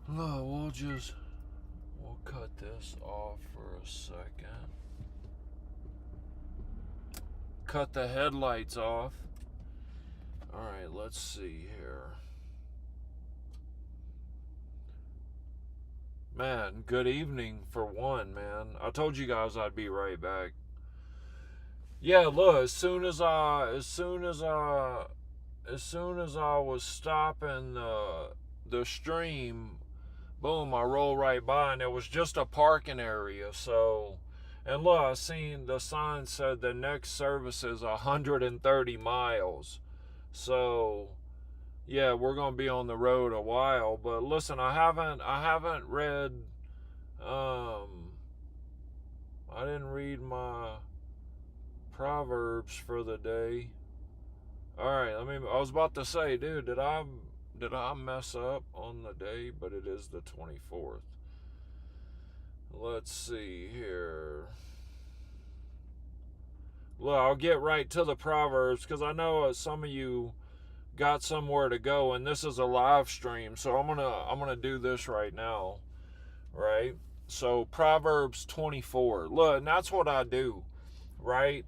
No, we'll cut this off for a second. Cut the headlights off. Alright, let's see here. Man, good evening for one, man. I told you guys I'd be right back. Yeah, look, as soon as I was stopping the stream, boom, I rolled right by, and it was just a parking area. So, and look, I seen the sign said the next service is 130 miles. So, yeah, we're gonna be on the road a while. But listen, I haven't read, um, I didn't read my proverbs for the day. All right, I was about to say, dude, did I mess up on the day? But it is the 24th. Let's see here. Well, I'll get right to the proverbs because I know some of you got somewhere to go, and this is a live stream, so I'm gonna do this right now, right? So Proverbs 24. Look, and that's what I do, right?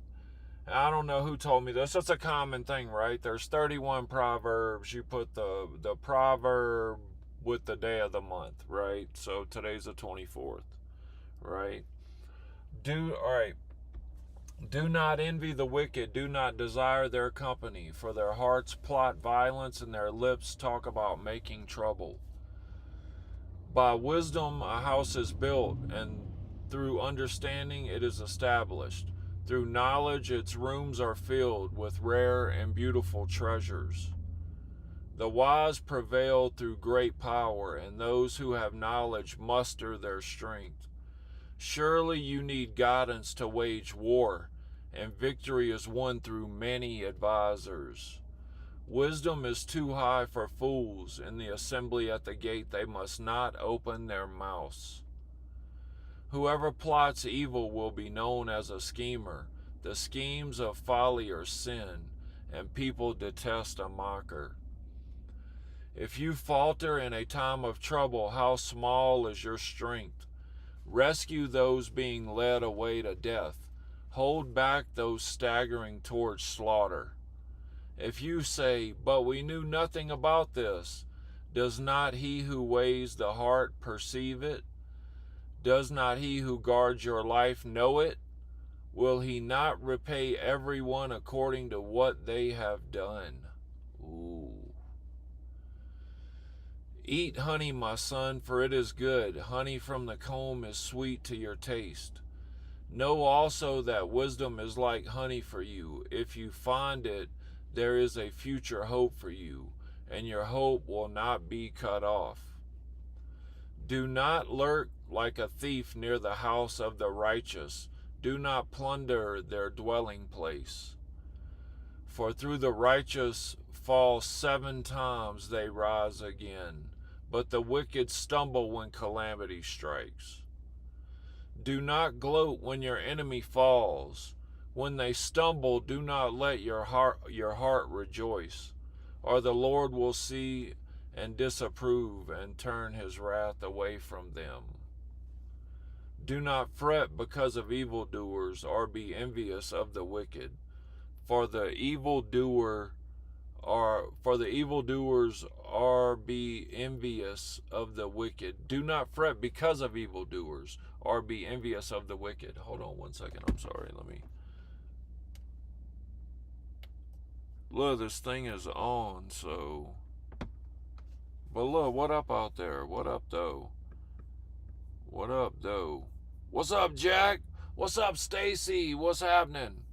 I don't know who told me this. It's a common thing, right? There's 31 proverbs. You put the proverb with the day of the month, right? So today's the 24th, right? All right. Do not envy the wicked, do not desire their company, for their hearts plot violence and their lips talk about making trouble. By wisdom a house is built, and through understanding it is established. Through knowledge its rooms are filled with rare and beautiful treasures. The wise prevail through great power, and those who have knowledge muster their strength. Surely you need guidance to wage war, and victory is won through many advisers. Wisdom is too high for fools. In the assembly at the gate they must not open their mouths. Whoever plots evil will be known as a schemer. The schemes of folly are sin, and people detest a mocker. If you falter in a time of trouble, how small is your strength? Rescue those being led away to death. Hold back those staggering towards slaughter. If you say, "But we knew nothing about this," does not he who weighs the heart perceive it? Does not he who guards your life know it? Will he not repay everyone according to what they have done? Ooh. Eat honey, my son, for it is good. Honey from the comb is sweet to your taste. Know also that wisdom is like honey for you. If you find it, there is a future hope for you, and your hope will not be cut off. Do not lurk like a thief near the house of the righteous. Do not plunder their dwelling place. For through the righteous fall 7 times, they rise again, but the wicked stumble when calamity strikes. Do not gloat when your enemy falls. When they stumble, do not let your heart rejoice, or the Lord will see and disapprove and turn his wrath away from them. Do not fret because of evildoers, or be envious of the wicked, for the evildoers are be envious of the wicked. Do not fret because of evildoers, or be envious of the wicked. Hold on one second. I'm sorry. Look, this thing is on, so. But look, what up out there? What up, though? What up, though? What's up, Jack? What's up, Stacy? What's happening?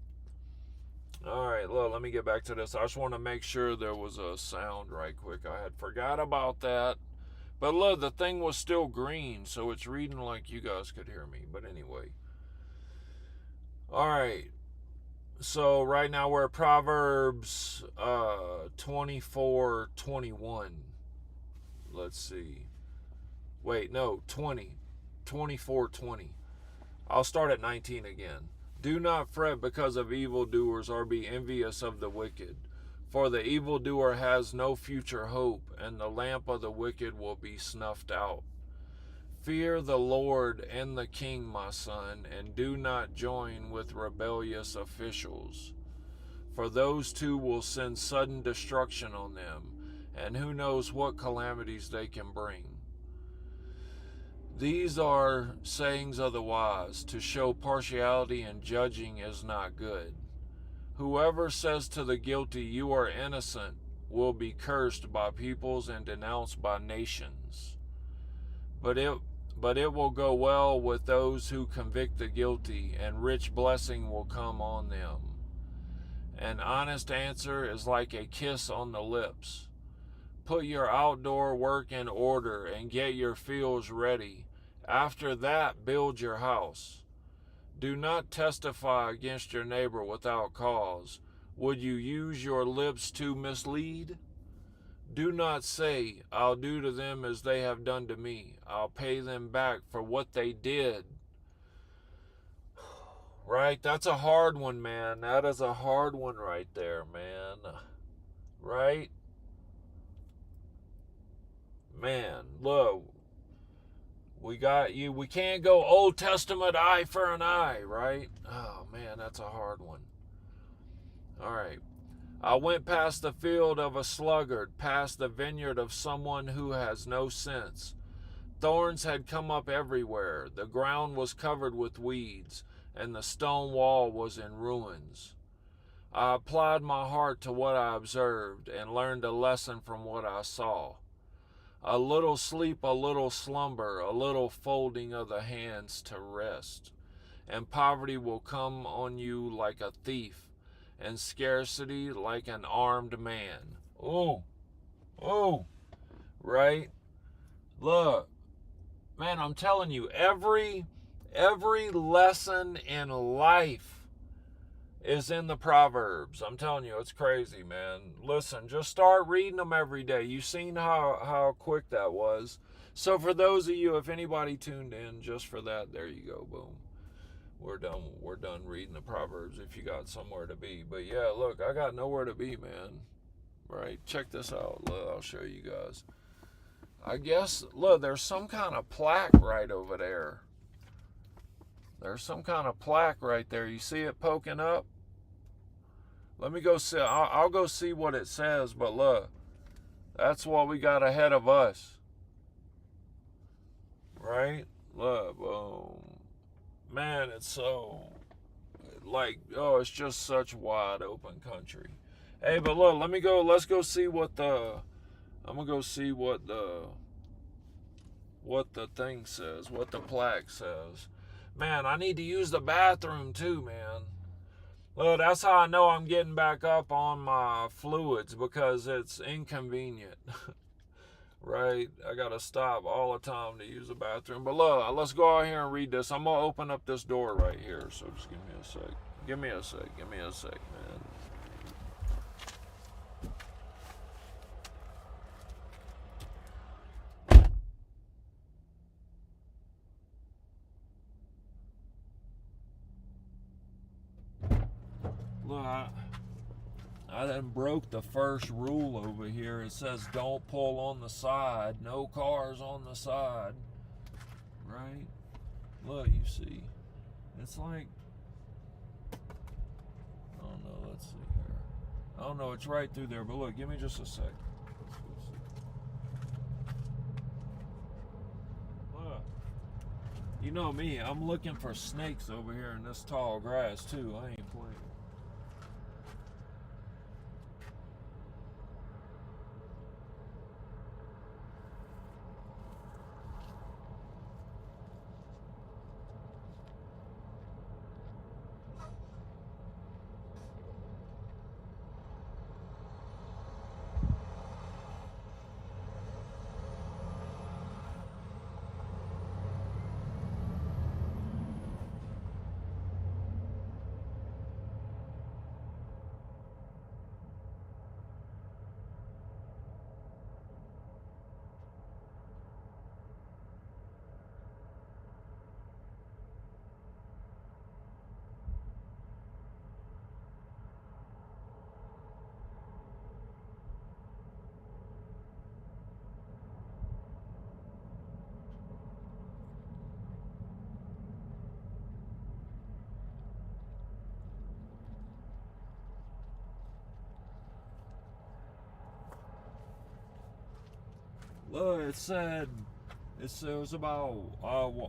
Alright, look, let me get back to this. I just want to make sure there was a sound right quick. I had forgot about that. But look, the thing was still green, so it's reading like you guys could hear me. But anyway. Alright. So right now we're at Proverbs 24:21. Let's see. Wait, no, 20. 24:20. I'll start at 19 again. Do not fret because of evildoers, or be envious of the wicked, For the evildoer has no future hope, and the lamp of the wicked will be snuffed out. Fear the Lord and the king, my son, and do not join with rebellious officials, for those two will send sudden destruction on them, and who knows what calamities they can bring. These are sayings of the wise: to show partiality in judging is not good. Whoever says to the guilty, "You are innocent," will be cursed by peoples and denounced by nations. But it will go well with those who convict the guilty, and rich blessing will come on them. An honest answer is like a kiss on the lips. Put your outdoor work in order and get your fields ready. After that, build your house. Do not testify against your neighbor without cause. Would you use your lips to mislead? Do not say, "I'll do to them as they have done to me. I'll pay them back for what they did." Right? That's a hard one, man. That is a hard one right there, man. Right? Man, look. We got you. We can't go Old Testament eye for an eye, right? Oh, man, that's a hard one. All right. I went past the field of a sluggard, past the vineyard of someone who has no sense. Thorns had come up everywhere. The ground was covered with weeds, and the stone wall was in ruins. I applied my heart to what I observed and learned a lesson from what I saw. A little sleep, a little slumber, a little folding of the hands to rest, and poverty will come on you like a thief, and scarcity like an armed man. Oh, right? Look, man, I'm telling you, every lesson in life is in the Proverbs. I'm telling you, it's crazy, man. Listen, just start reading them every day. You've seen how quick that was. So for those of you, if anybody tuned in just for that, there you go, boom. We're done reading the Proverbs if you got somewhere to be. But yeah, look, I got nowhere to be, man. Right? Check this out. Look, I'll show you guys. I guess, look, there's some kind of plaque right over there. There's some kind of plaque right there. You see it poking up? Let me go see. I'll go see what it says, but look, that's what we got ahead of us. Right? Look, boom. Man, it's so, like, oh, it's just such wide open country. Hey, but look, let's go see what I'm going to go see what the thing says, what the plaque says. Man, I need to use the bathroom too, man. Well, that's how I know I'm getting back up on my fluids, because it's inconvenient. Right? I gotta stop all the time to use the bathroom. But look, let's go out here and read this. I'm gonna open up this door right here, so just give me a sec. Give me a sec, man. Look, I done broke the first rule over here. It says don't pull on the side. No cars on the side. Right? Look, you see. It's like, I don't know, let's see here. I don't know, it's right through there, but look, give me just a sec. Look. You know me, I'm looking for snakes over here in this tall grass too. I ain't playing. Look, it said it was about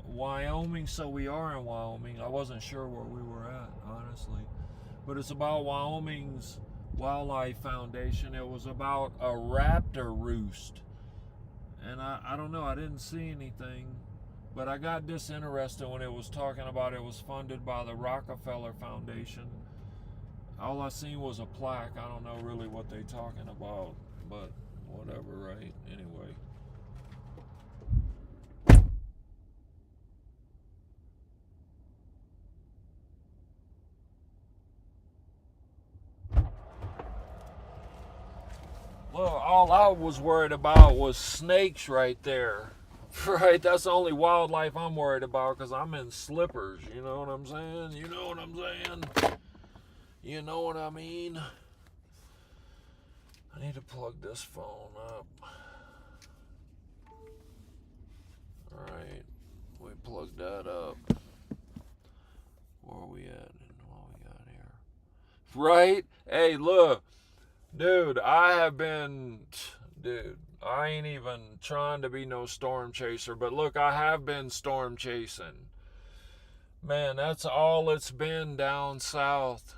Wyoming, so we are in Wyoming. I wasn't sure where we were at, honestly, but it's about Wyoming's Wildlife Foundation. It was about a raptor roost, and I don't know. I didn't see anything, but I got disinterested when it was talking about it was funded by the Rockefeller Foundation. All I seen was a plaque. I don't know really what they talking about, but whatever, right? Anyway. Well, all I was worried about was snakes right there. Right? That's the only wildlife I'm worried about because I'm in slippers. You know what I'm saying? You know what I'm saying? You know what I mean? I need to plug this phone up. Alright. We plugged that up. Where are we at? What we got here? Right? Hey, look. Dude, I ain't even trying to be no storm chaser, but look, I have been storm chasing. Man, that's all it's been down south.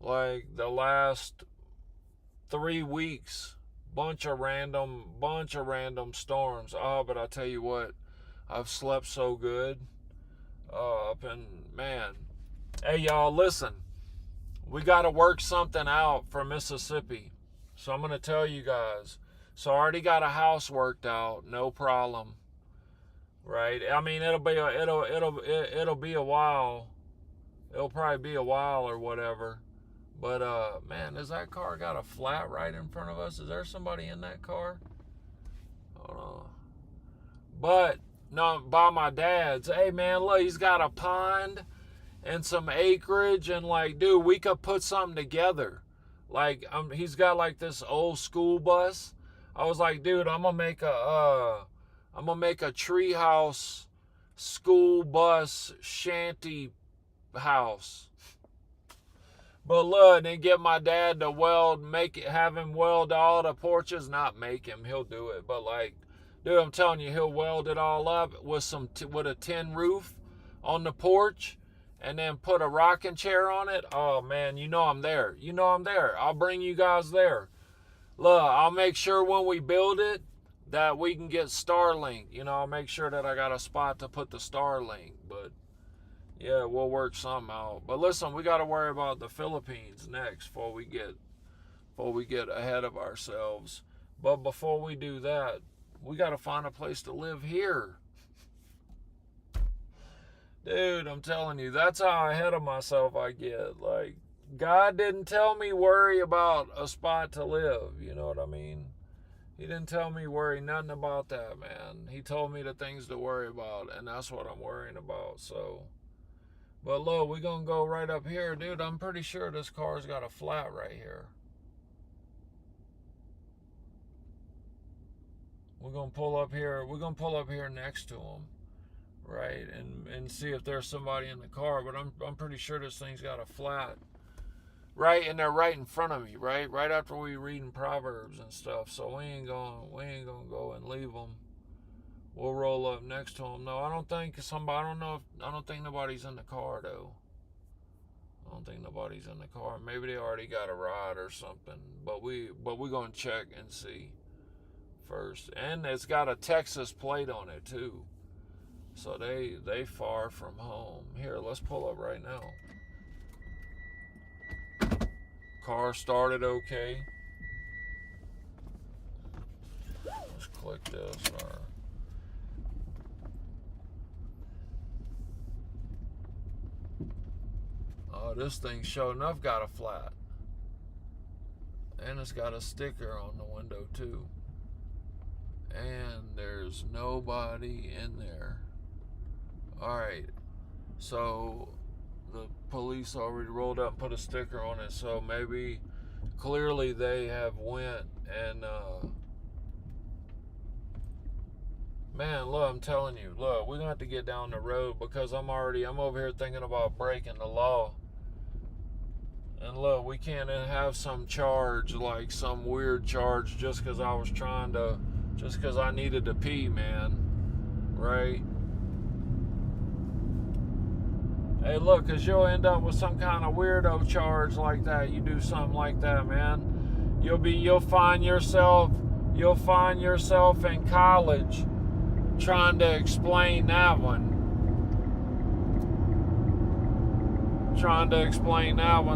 Like the last 3 weeks, bunch of random storms. Oh, but I tell you what, I've slept so good. Man, hey y'all, listen. We got to work something out for Mississippi. So I'm going to tell you guys. So I already got a house worked out, no problem. Right? I mean, it'll be a while. It'll probably be a while or whatever. But man, does that car got a flat right in front of us? Is there somebody in that car? Hold on. But no, by my dad's. Hey man, look, he's got a pond and some acreage, and like, dude, we could put something together. Like, he's got like this old school bus. I was like, dude, I'm gonna make a treehouse school bus shanty house. But look, then get my dad to have him weld all the porches. Not make him, he'll do it. But like, dude, I'm telling you, he'll weld it all up with with a tin roof on the porch. And then put a rocking chair on it. Oh man, you know I'm there. You know I'm there. I'll bring you guys there. Look, I'll make sure when we build it that we can get Starlink. You know, I'll make sure that I got a spot to put the Starlink. But yeah, we'll work something out. But listen, we got to worry about the Philippines next before we get ahead of ourselves. But before we do that, we got to find a place to live here. Dude, I'm telling you, that's how ahead of myself I get. Like, God didn't tell me worry about a spot to live. You know what I mean? He didn't tell me worry nothing about that, man. He told me the things to worry about, and that's what I'm worrying about. So, but look, we're going to go right up here. Dude, I'm pretty sure this car's got a flat right here. We're going to pull up here. We're going to pull up here next to him. Right, and see if there's somebody in the car, but I'm pretty sure this thing's got a flat. Right, and they're right in front of me, right after we reading proverbs and stuff. So we ain't gonna go and leave them. We'll roll up next to them. No, I don't think nobody's in the car though. I don't think nobody's in the car. Maybe they already got a ride or something. But we're gonna check and see first. And it's got a Texas plate on it too. So they far from home. Here, let's pull up right now. Car started okay. Let's click this. Oh, this thing sure enough got a flat. And it's got a sticker on the window too. And there's nobody in there. Alright, so the police already rolled up and put a sticker on it, so maybe clearly they have went and man, look, I'm telling you, look, we're gonna have to get down the road because I'm over here thinking about breaking the law. And look, we can't have some charge, like some weird charge, just because I was trying to just because I needed to pee, man. Right? Hey, look, because you'll end up with some kind of weirdo charge like that. You do something like that, man. You'll find yourself in college trying to explain that one.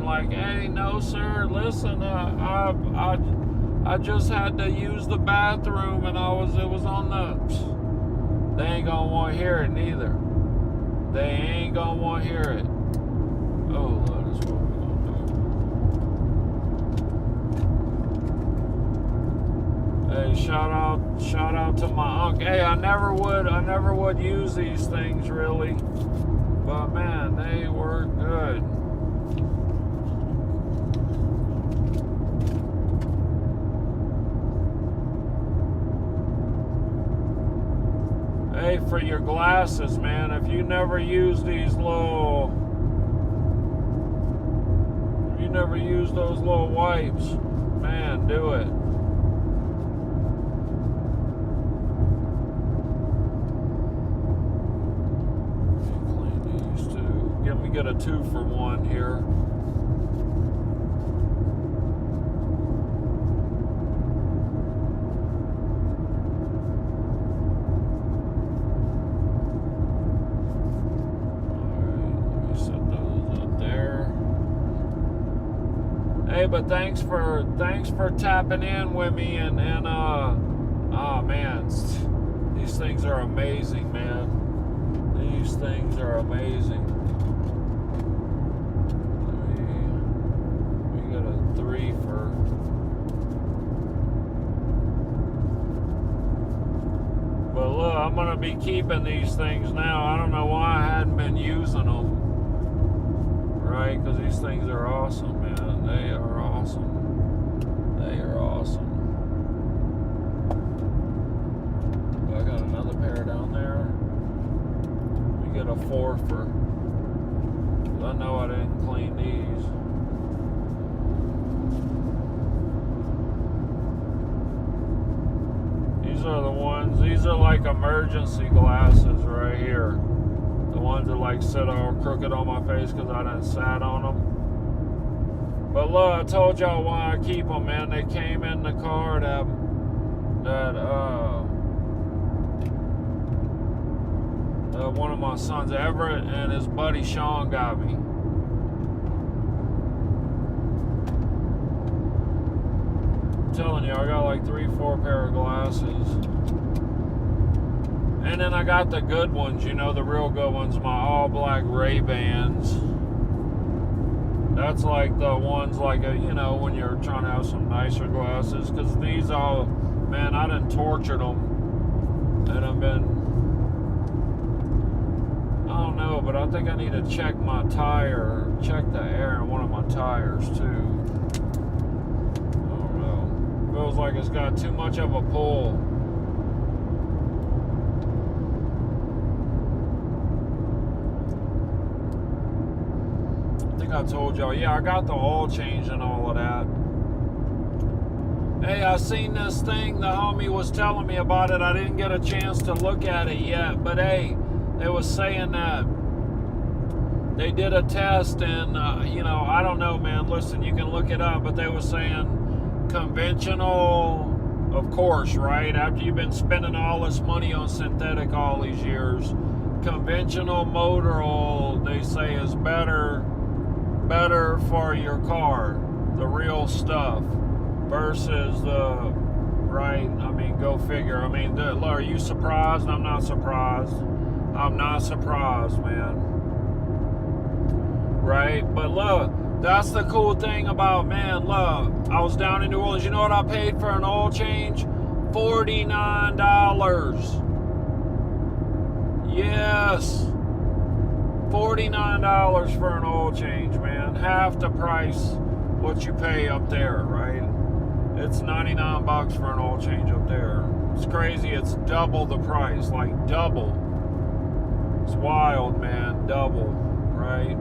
Like, hey, no, sir, listen, I just had to use the bathroom and it was on the. They ain't gonna want to hear it neither. They ain't gonna want to hear it. Oh, that is what we're gonna do. Hey, shout out to my uncle. Hey, I never would use these things really, but man, they were good. Hey, for your glasses, man, if you never use those little wipes, man, do it. Clean these too. Let me get a 2-for-1 here. Hey, but thanks for tapping in with me and oh man, these things are amazing, man. These things are amazing. We got a 3 for. But look, I'm gonna be keeping these things now. I don't know why I hadn't been using them. Right? Because these things are awesome, man. They are awesome. They are awesome. I got another pair down there. We get a 4 for. I know I didn't clean these. These are the ones. These are like emergency glasses right here. The ones that like sit all crooked on my face because I done sat on them. But look, I told y'all why I keep them, man. They came in the car that one of my sons, Everett, and his buddy Sean got me. I'm telling you, I got like 3-4 pair of glasses. And then I got the good ones, you know, the real good ones, my all black Ray-Bans. That's like the ones like, you know, when you're trying to have some nicer glasses. Because these all, man, I done tortured them. And I've been, I don't know, but I think I need to check my tire, check the air in one of my tires too. I don't know. Feels like it's got too much of a pull. I told y'all, yeah, I got the oil change and all of that. Hey, I seen this thing, the homie was telling me about it. I didn't get a chance to look at it yet, but hey, they was saying that they did a test and, you know, I don't know, man, listen, you can look it up, but they were saying conventional, of course, right? After you've been spending all this money on synthetic all these years, conventional motor oil, they say, is better for your car, the real stuff, versus the, right, I mean, go figure. I mean, are you surprised? I'm not surprised. I'm not surprised, man. Right? But look, that's the cool thing about, man, look, I was down in New Orleans. You know what I paid for an oil change? $49. Yes. $49 for an oil change, man. Half the price what you pay up there, right? It's $99 for an oil change up there. It's crazy. It's double the price, like double. It's wild, man. Double, right?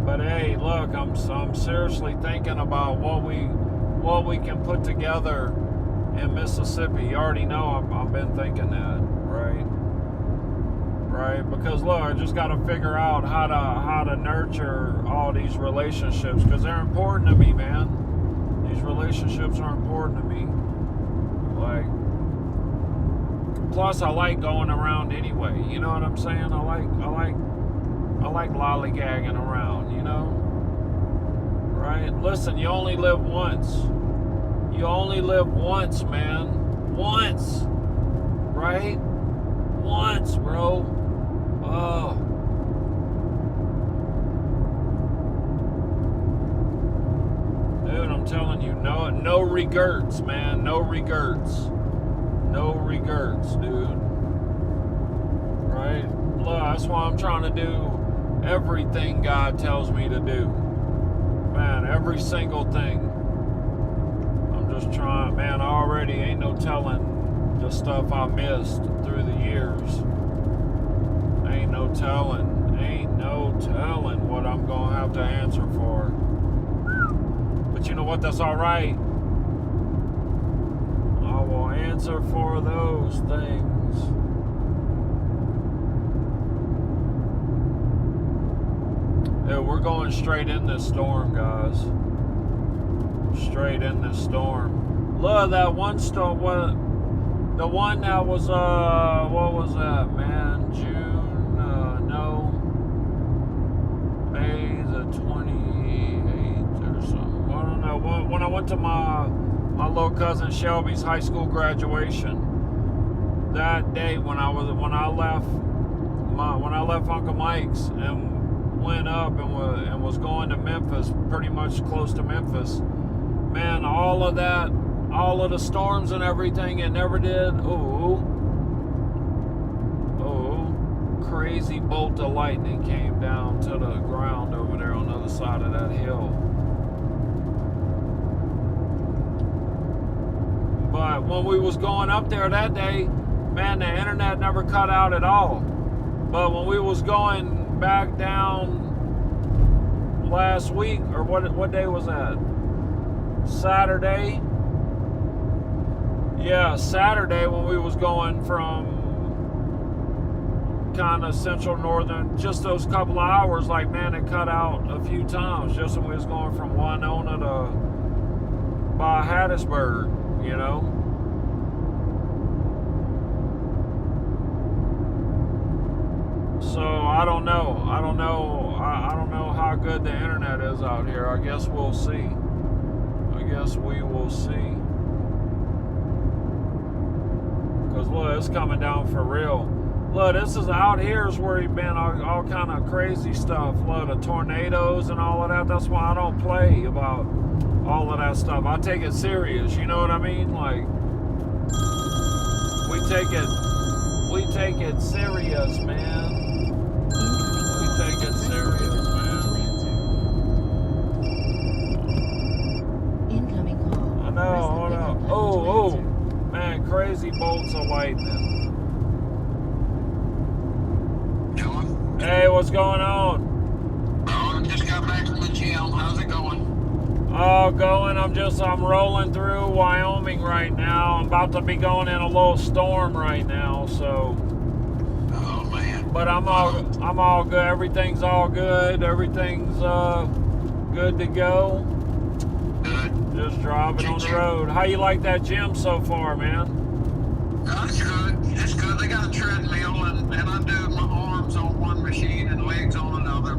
But hey, look, I'm seriously thinking about what we can put together in Mississippi. You already know I've been thinking that, right? Right? Because look, I just got to figure out how to nurture all these relationships, because they're important to me, man. These relationships are important to me. Like, plus I like going around anyway. You know what I'm saying? I like lollygagging around. You know, right? Listen, you only live once. You only live once, man. Once, right? Once, bro. Oh. Dude, I'm telling you, no regrets, man. No regrets. No regrets, dude. Right? Look, that's why I'm trying to do everything God tells me to do. Man, every single thing. I'm just trying, man, already ain't no telling the stuff I missed through the years. Ain't no telling what I'm gonna have to answer for. But you know what? That's all right. I will answer for those things. Yeah, we're going straight in this storm, guys. Straight in this storm. Look, that one storm. The one that was what was that, man? June. May the 28th or something. I don't know. When I went to my little cousin Shelby's high school graduation, that day when I left Uncle Mike's and went up and was going to Memphis, pretty much close to Memphis, man, all of the storms and everything, it never did. Crazy bolt of lightning came down to the ground over there on the other side of that hill. But when we was going up there that day, man, the internet never cut out at all. But when we was going back down last week, or what day was that? Saturday? Yeah, Saturday, when we was going from kind of central northern, just those couple of hours, like, man, it cut out a few times just when we was going from Winona to by Hattiesburg, you know. So I don't know how good the internet is out here. I guess we'll see. I guess we will see. Because look, it's coming down for real. Look, this is out here is where you've been all kind of crazy stuff. Look, the tornadoes and all of that. That's why I don't play about all of that stuff. I take it serious. You know what I mean? Like, we take it serious, man. We take it serious, man. Incoming call. I know. Hold on. Oh, man, crazy bolts of lightning. Hey, what's going on? Oh, I just got back from the gym. How's it going? I'm rolling through Wyoming right now. I'm about to be going in a little storm right now, so. Oh man. But I'm all good. Everything's all good. Everything's good to go. Good. Just driving on the road. How you like that gym so far, man? It's good. It's good. They got a treadmill and I do my arms on one machine and legs on another.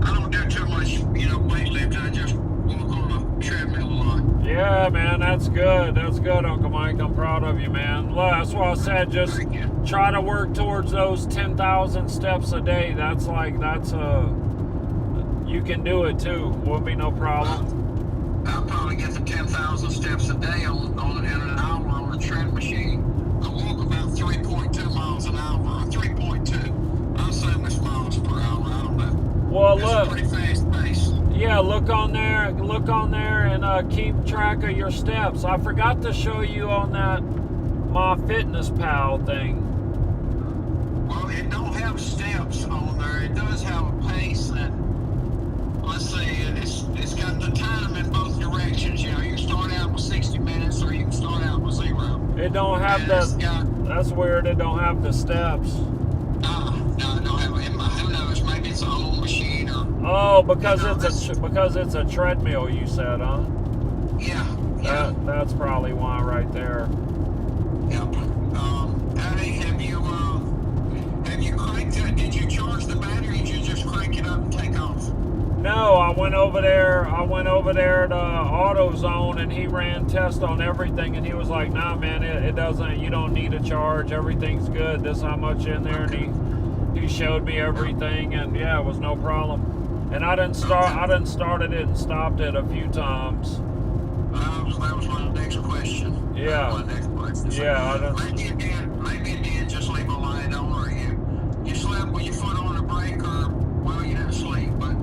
I don't do too much, weightlifting. I just walk on a treadmill a lot. Yeah, man, that's good. That's good, Uncle Mike. I'm proud of you, man. Well, that's why I said just try to work towards those 10,000 steps a day. You can do it too. Will be no problem. I'll probably get the 10,000 steps a day in an hour on a tread machine. I walk about 3.2 miles an hour. 3.2. I'll say much miles per hour. I don't know. Well, It's look. a pretty fast pace. Yeah, look on there and keep track of your steps. I forgot to show you on that MyFitnessPal thing. Well, it don't have steps on there. It does have a pace and let's see, it's got the time in both directions. You know, you can start out with 60 minutes or you can start out with 0. It don't have And it's the. got, That's weird. It don't have the steps. no, it don't have it. Who knows? Maybe it's an old machine or. Oh, because No, because it's a treadmill. You said, huh? Yeah, yeah, That's probably why right there. yeah. Hey, have you cranked it? Did you charge the battery? Or did you just crank it up and take off? No, I went over there. I went over there to AutoZone, and he ran tests on everything, and he was like, "Nah, man, it doesn't. You don't need a charge. Everything's good. This how much in there." And he showed me everything, and yeah, it was no problem. And I didn't started it and stopped it a few times. That was my next question. Yeah. My next question. Yeah, I don't. Maybe it did just leave a light on, or you slept with your foot on the brake, or well, you didn't sleep, but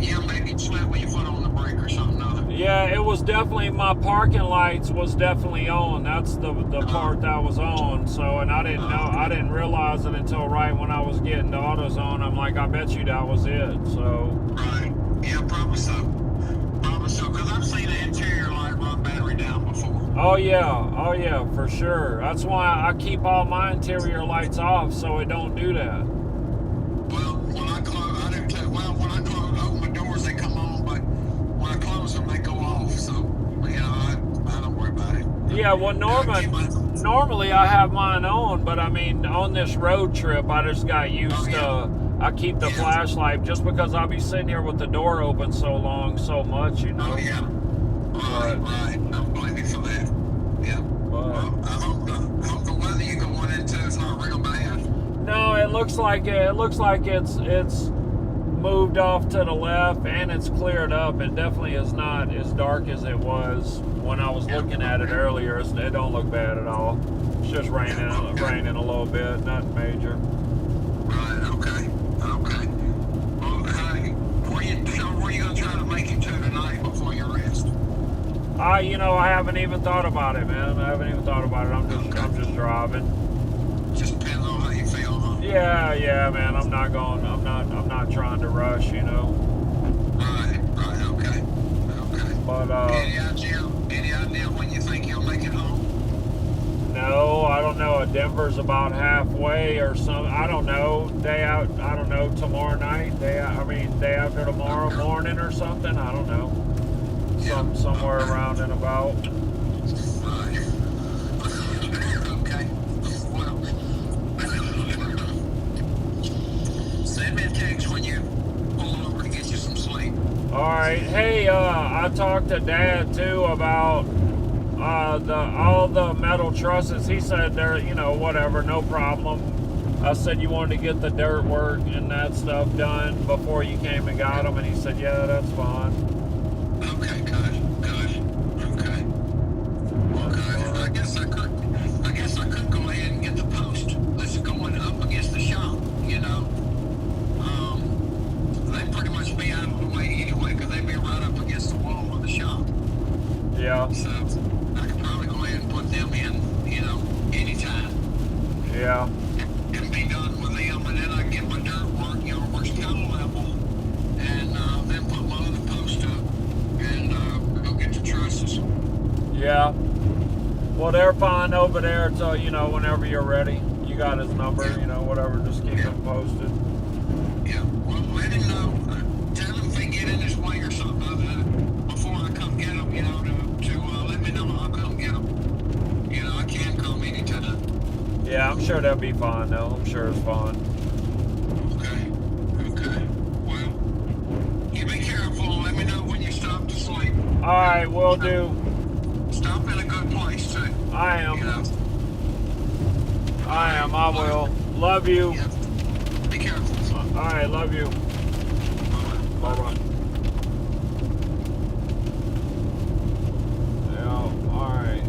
yeah, maybe you slept with your foot on the brake or something other. Yeah, it was definitely, my parking lights was definitely on. That's the part that was on. So, and I didn't realize it until right when I was getting to AutoZone. I'm like, I bet you that was it. So. Right. Yeah, probably so. Probably so, because I've seen an interior light run battery down before. Oh yeah, for sure. That's why I keep all my interior lights off so it don't do that. Well, when I close, I do too. Well, when I open my doors, they come on, but when I close them, they go off. So, you know, I don't worry about it. Yeah, well, normally I have mine on, but I mean, on this road trip, I just got used to. I keep the flashlight just because I'll be sitting here with the door open so much, you know. Oh yeah. Right. I don't blame you for that. Yeah. Well, I hope the weather you're going into is not real bad. No, it looks like it's moved off to the left and it's cleared up. It definitely is not as dark as it was when I was looking at it earlier. It don't look bad at all. It's just raining a little bit, nothing major. Right. Okay. Well, hey, where you gonna try to make it to tonight before you rest? I haven't even thought about it, man. I haven't even thought about it. I'm just driving. Just depends on how you feel, huh? Yeah, man. I'm not trying to rush, you know. Right. Okay. But Any idea when you think you'll make it home? no, I don't know. Denver's about halfway or something. I don't know. Day out. I don't know. Tomorrow night. Day after tomorrow morning or something. I don't know. Somewhere around and about. Right. Okay. Well, send me a text when you pull over to get you some sleep. All right. Hey, I talked to Dad too about all the metal trusses. He said they're, whatever, no problem. I said you wanted to get the dirt work and that stuff done before you came and got them, and he said, yeah, that's fine. Okay, good. Okay. Well, good. I guess I could go ahead and get the post that's going up against the shop. You know, they pretty much be out of the way anyway because they be right up against the wall of the shop. Yeah. So I could probably go ahead and put them in, anytime. Yeah. And be done with them, and then I get my dirt work, works kind of level, and then put my other post up and go get the trusses. Yeah. Well, they're fine over there, so, whenever you're ready. You got his number, whatever, just keep him posted. Yeah, well, let him know. Tell him if they get in his way or something before I come get them, to let me know I'll come get them. I can come anytime. Yeah, I'm sure they'll be fine, though. I'm sure it's fine. Okay. Well, you be careful. Let me know when you stop to sleep. All right, will do. Stop in a good place, too. I am. I will. Love you. Yeah. Be careful, son. All right, love you. Bye-bye. Yeah, all right.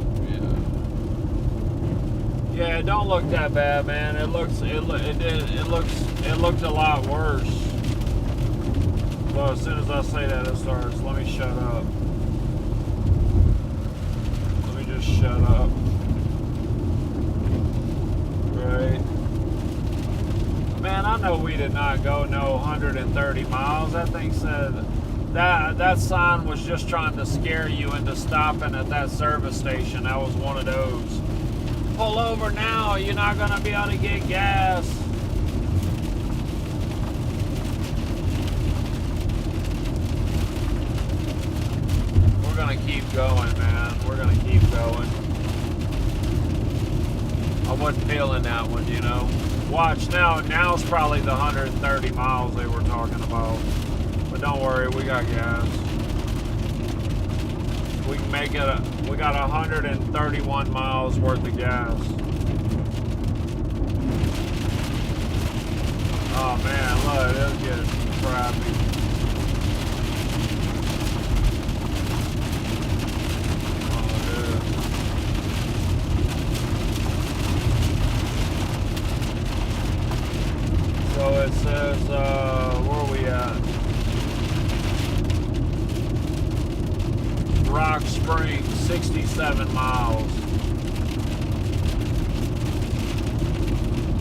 Yeah, it don't look that bad, man. It looked a lot worse. Well, as soon as I say that, it starts. Let me shut up. Let me just shut up. Right. Man, I know we did not go no 130 miles. That That sign was just trying to scare you into stopping at that service station. That was one of those. Pull over now, you're not gonna be able to get gas. We're gonna keep going, man. We're gonna keep going. I wasn't feeling that one, you know. Watch now. Now's probably the 130 miles they were talking about. But don't worry, we got gas. We can make it. We got 131 miles worth of gas. Oh man, look, it's getting crappy. Oh dude. So it says, where are we at? Rock Springs, 67 miles.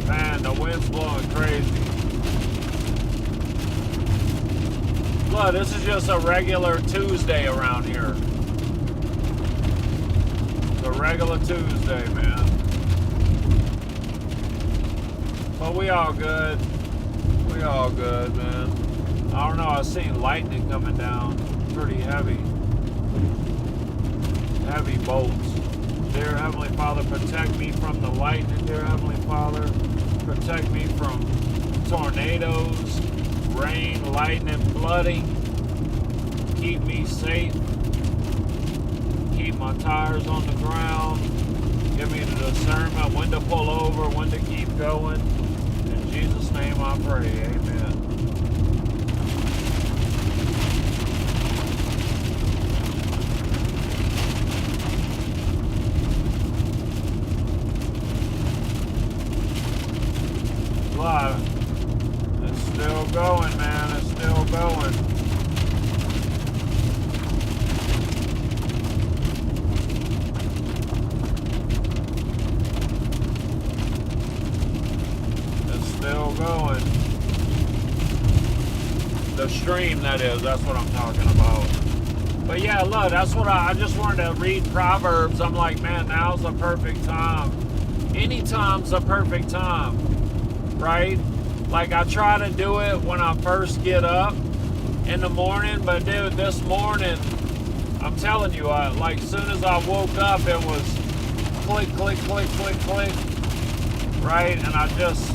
Man, the wind's blowing crazy. Look, this is just a regular Tuesday around here. It's a regular Tuesday, man. But we all good. We all good, man. I don't know, I seen lightning coming down. Pretty heavy. Heavy bolts. Dear Heavenly Father, protect me from the lightning, dear Heavenly Father. Protect me from tornadoes, rain, lightning, flooding. Keep me safe. Keep my tires on the ground. Give me the discernment when to pull over, when to keep going. In Jesus' name I pray, amen. It's still going, man. It's still going. It's still going. The stream, that is. That's what I'm talking about. But yeah, look, that's what I just wanted to read Proverbs. I'm like, man, now's the perfect time. Anytime's the perfect time. Right? Like I try to do it when I first get up in the morning, but dude, this morning, I'm telling you, like as soon as I woke up, it was click, click, click, click, click, right? And I just,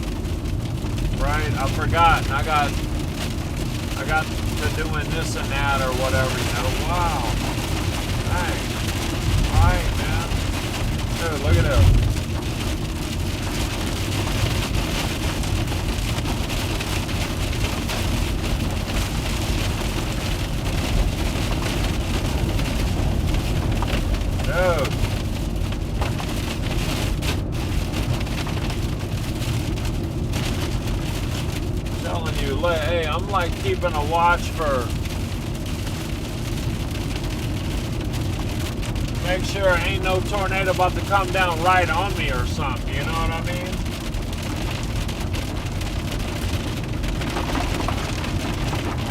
right, I forgot, and I got to doing this and that or whatever, you know. Wow, dang, all right, man, dude, look at this. Dude. I'm telling you, hey, I'm like keeping a watch for. Make sure ain't no tornado about to come down right on me or something, you know what I mean?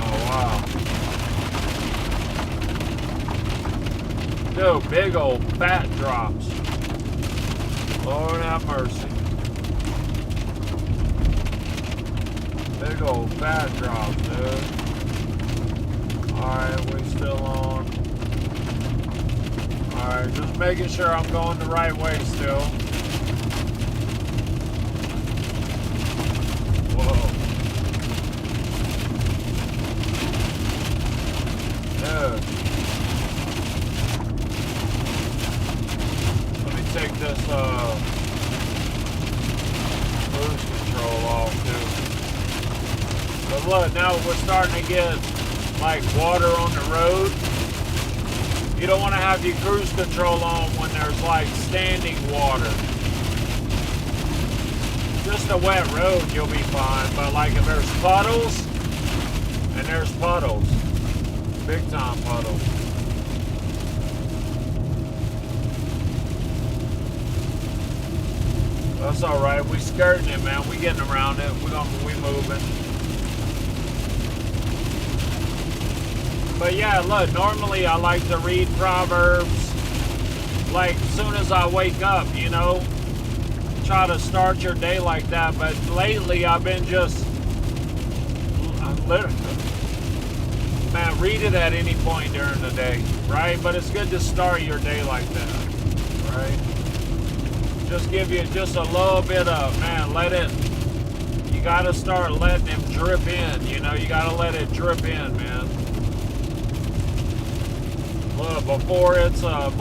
Oh, wow. Dude, big old fat drops. Lord have mercy. Big old fat drops, dude. Alright, we still on. Alright, just making sure I'm going the right way still. Whoa. Dude. Let me take this cruise control off too. But look, now we're starting to get like water on the road. You don't want to have your cruise control on when there's like standing water. Just a wet road, you'll be fine. But like if there's puddles, and there's puddles, big time puddles. That's all right. We skirting it, man. We getting around it. We moving. But yeah, look, normally I like to read Proverbs like as soon as I wake up, you know. Try to start your day like that. But lately I've been just, man, read it at any point during the day, right? But it's good to start your day like that, right? Just give you just a little bit of, man, let it, you got to start letting them drip in, you know, you got to let it drip in, man. Look, before it's a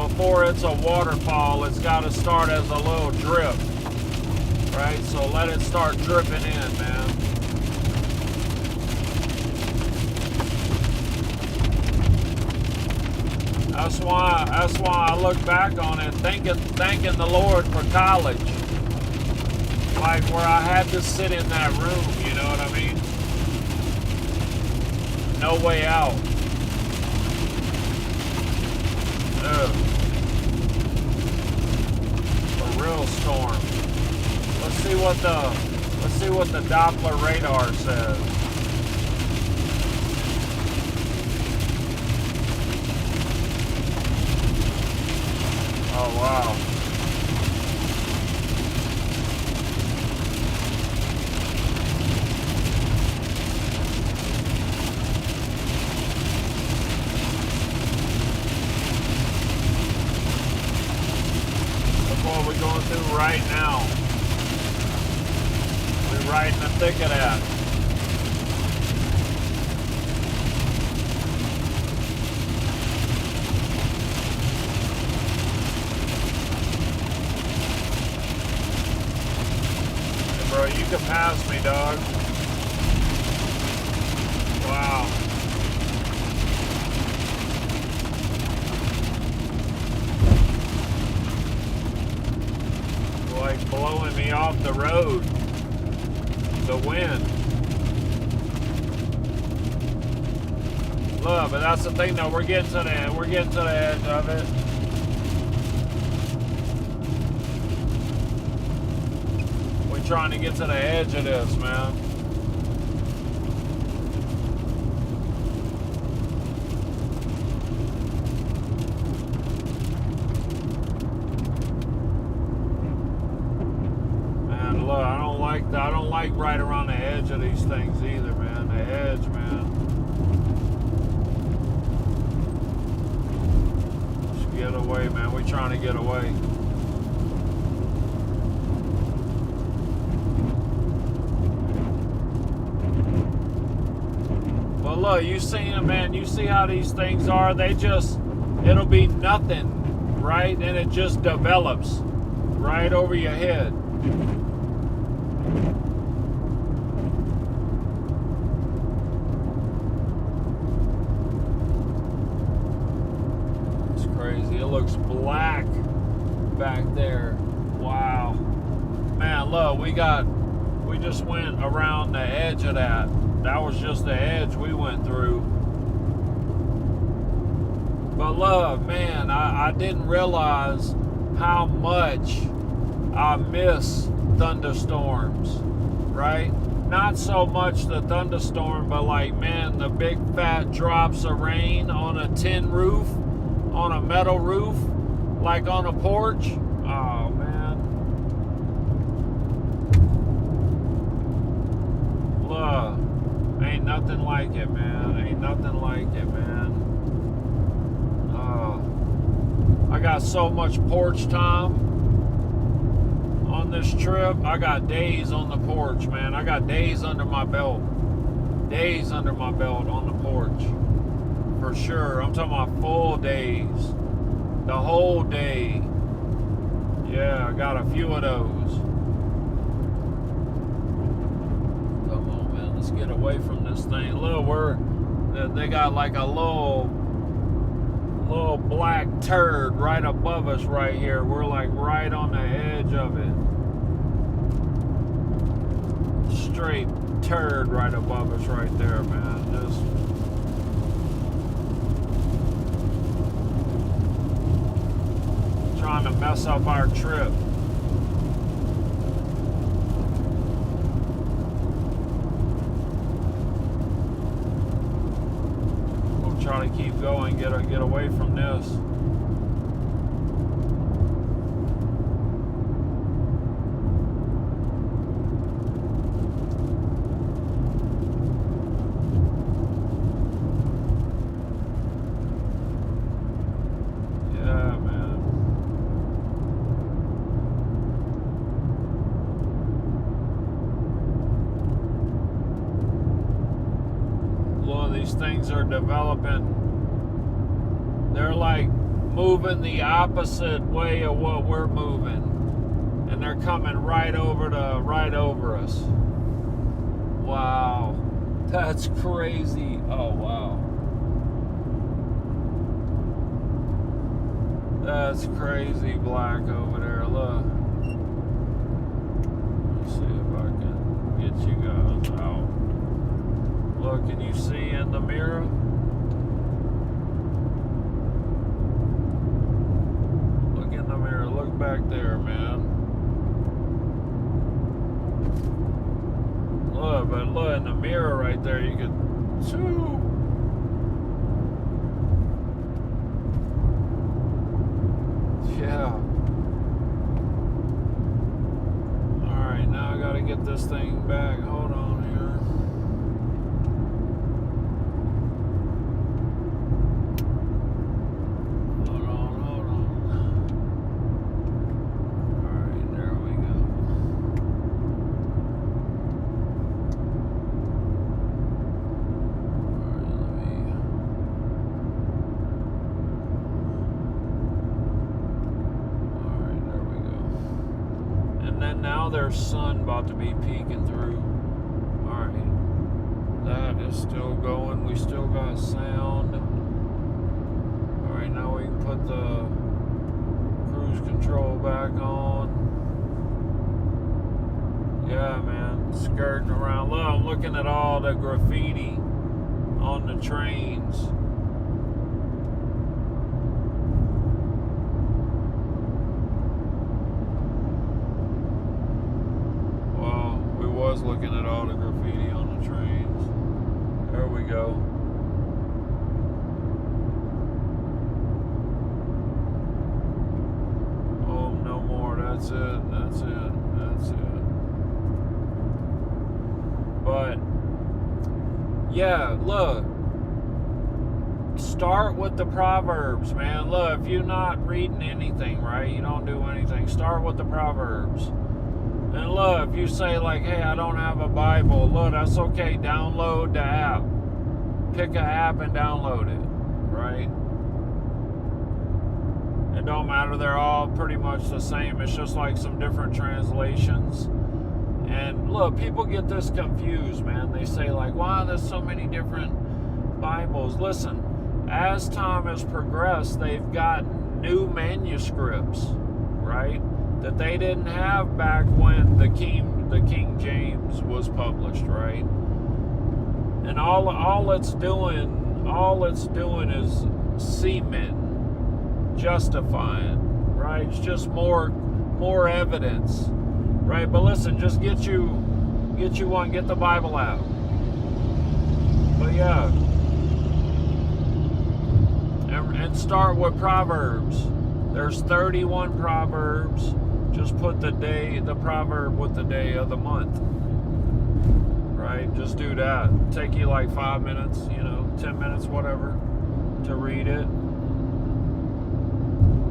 waterfall, it's got to start as a little drip, right? So let it start dripping in, man. That's why I look back on it, thanking the Lord for college. Like where I had to sit in that room, you know what I mean? No way out. Ugh. A real storm. Let's see what the Doppler radar says. Oh wow. Look what we're going through right now. We're right in the thick of that. Hey bro, you can pass me, dog. Wow. Like blowing me off the road. The wind. Look, but that's the thing though, we're getting to the edge of it. We're trying to get to the edge of this, man. I don't like right around the edge of these things either, man. The edge, man. Just get away, man. We're trying to get away. But look, you see them, man. You see how these things are? It'll be nothing, right? And it just develops right over your head. It looks black back there. Wow. Man, look, we just went around the edge of that. That was just the edge we went through. But look, man, I didn't realize how much I miss thunderstorms, right? Not so much the thunderstorm, but like, man, the big fat drops of rain on a tin roof, on a metal roof, like on a porch. Oh man. Look, ain't nothing like it, man. Ain't nothing like it, man. I got so much porch time on this trip. I got days on the porch, man. I got days under my belt. Days under my belt on the porch. For sure. I'm talking about full days. The whole day. Yeah, I got a few of those. Come on, man. Let's get away from this thing. Look, they got like a little black turd right above us right here. We're like right on the edge of it. Straight turd right above us right there, man. Just trying to mess up our trip. We'll try to gotta get away from this. Yeah, man. Well, these things are developing. They're like moving the opposite way of what we're moving, and they're coming right over us. Wow, that's crazy. Oh wow, that's crazy. Black over there. Look. Let's see if I can get you guys out. Look, can you see in the mirror? Look back there, man. Look, but look in the mirror right there. You can see. Yeah. All right, now I gotta get this thing back. Hold on here. Now there's sun about to be peeking through. Alright. That is still going. We still got sound. Alright, now we can put the cruise control back on. Yeah, man. Skirting around. Look, I'm looking at all the graffiti on the trains. Was looking at all the graffiti on the trains. There we go. Oh, no more. That's it. That's it. That's it. But yeah, look. Start with the Proverbs, man. Look, if you're not reading anything, right? You don't do anything. Start with the Proverbs. And look, if you say like, hey, I don't have a Bible, look, that's okay. Download the app. Pick an app and download it, right? It don't matter. They're all pretty much the same. It's just like some different translations. And look, people get this confused, man. They say like, wow, there's so many different Bibles. Listen, as time has progressed, they've got new manuscripts, right? That they didn't have back when the King James was published, right? And all it's doing is cement, justifying, right? It's just more evidence, right? But listen, just get you one, get the Bible out. But yeah, and start with Proverbs. There's 31 Proverbs. Just put the proverb with the day of the month. Right? Just do that. Take you like 5 minutes, 10 minutes, whatever, to read it.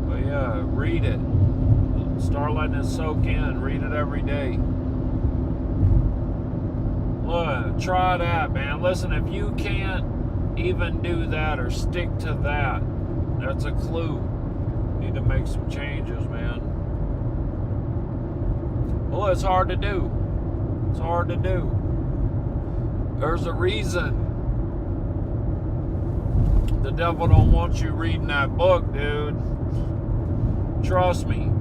But yeah, read it. Start letting it soak in. Read it every day. Look, try that, man. Listen, if you can't even do that or stick to that, that's a clue. Need to make some changes, man. Well, it's hard to do. It's hard to do. There's a reason the devil don't want you reading that book, dude. Trust me.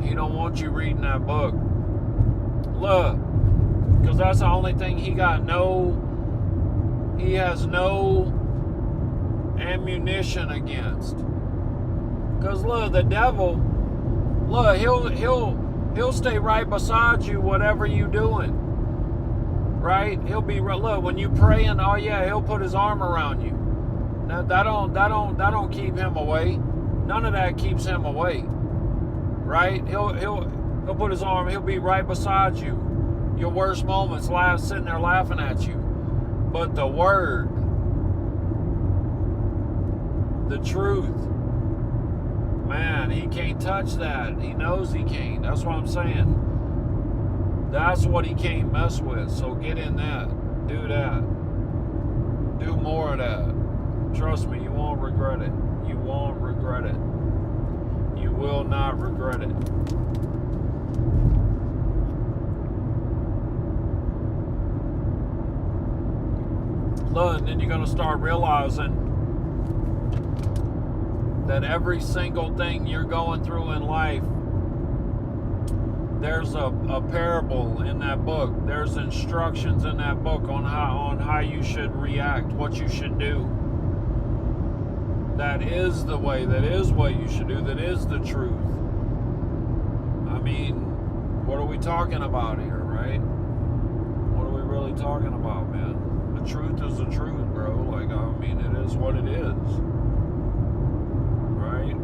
He don't want you reading that book. Look, because that's the only thing he has no ammunition against. Because look, the devil, look, he'll stay right beside you, whatever you doing. Right? He'll be, look, when you praying, oh yeah, he'll put his arm around you. That don't keep him away. None of that keeps him away. Right? He'll put his arm, he'll be right beside you. Your worst moments, sitting there laughing at you. But the word, the truth, man, he can't touch that. He knows he can't. That's what I'm saying. That's what he can't mess with. So get in that. Do that. Do more of that. Trust me, you won't regret it. You won't regret it. You will not regret it. Look, and then you're going to start realizing that every single thing you're going through in life, there's a parable in that book. There's instructions in that book on how you should react, what you should do. That is the way, that is what you should do, that is the truth. I mean, what are we talking about here, right? What are we really talking about, man? The truth is the truth, bro. Like, I mean, it is what it is. Right?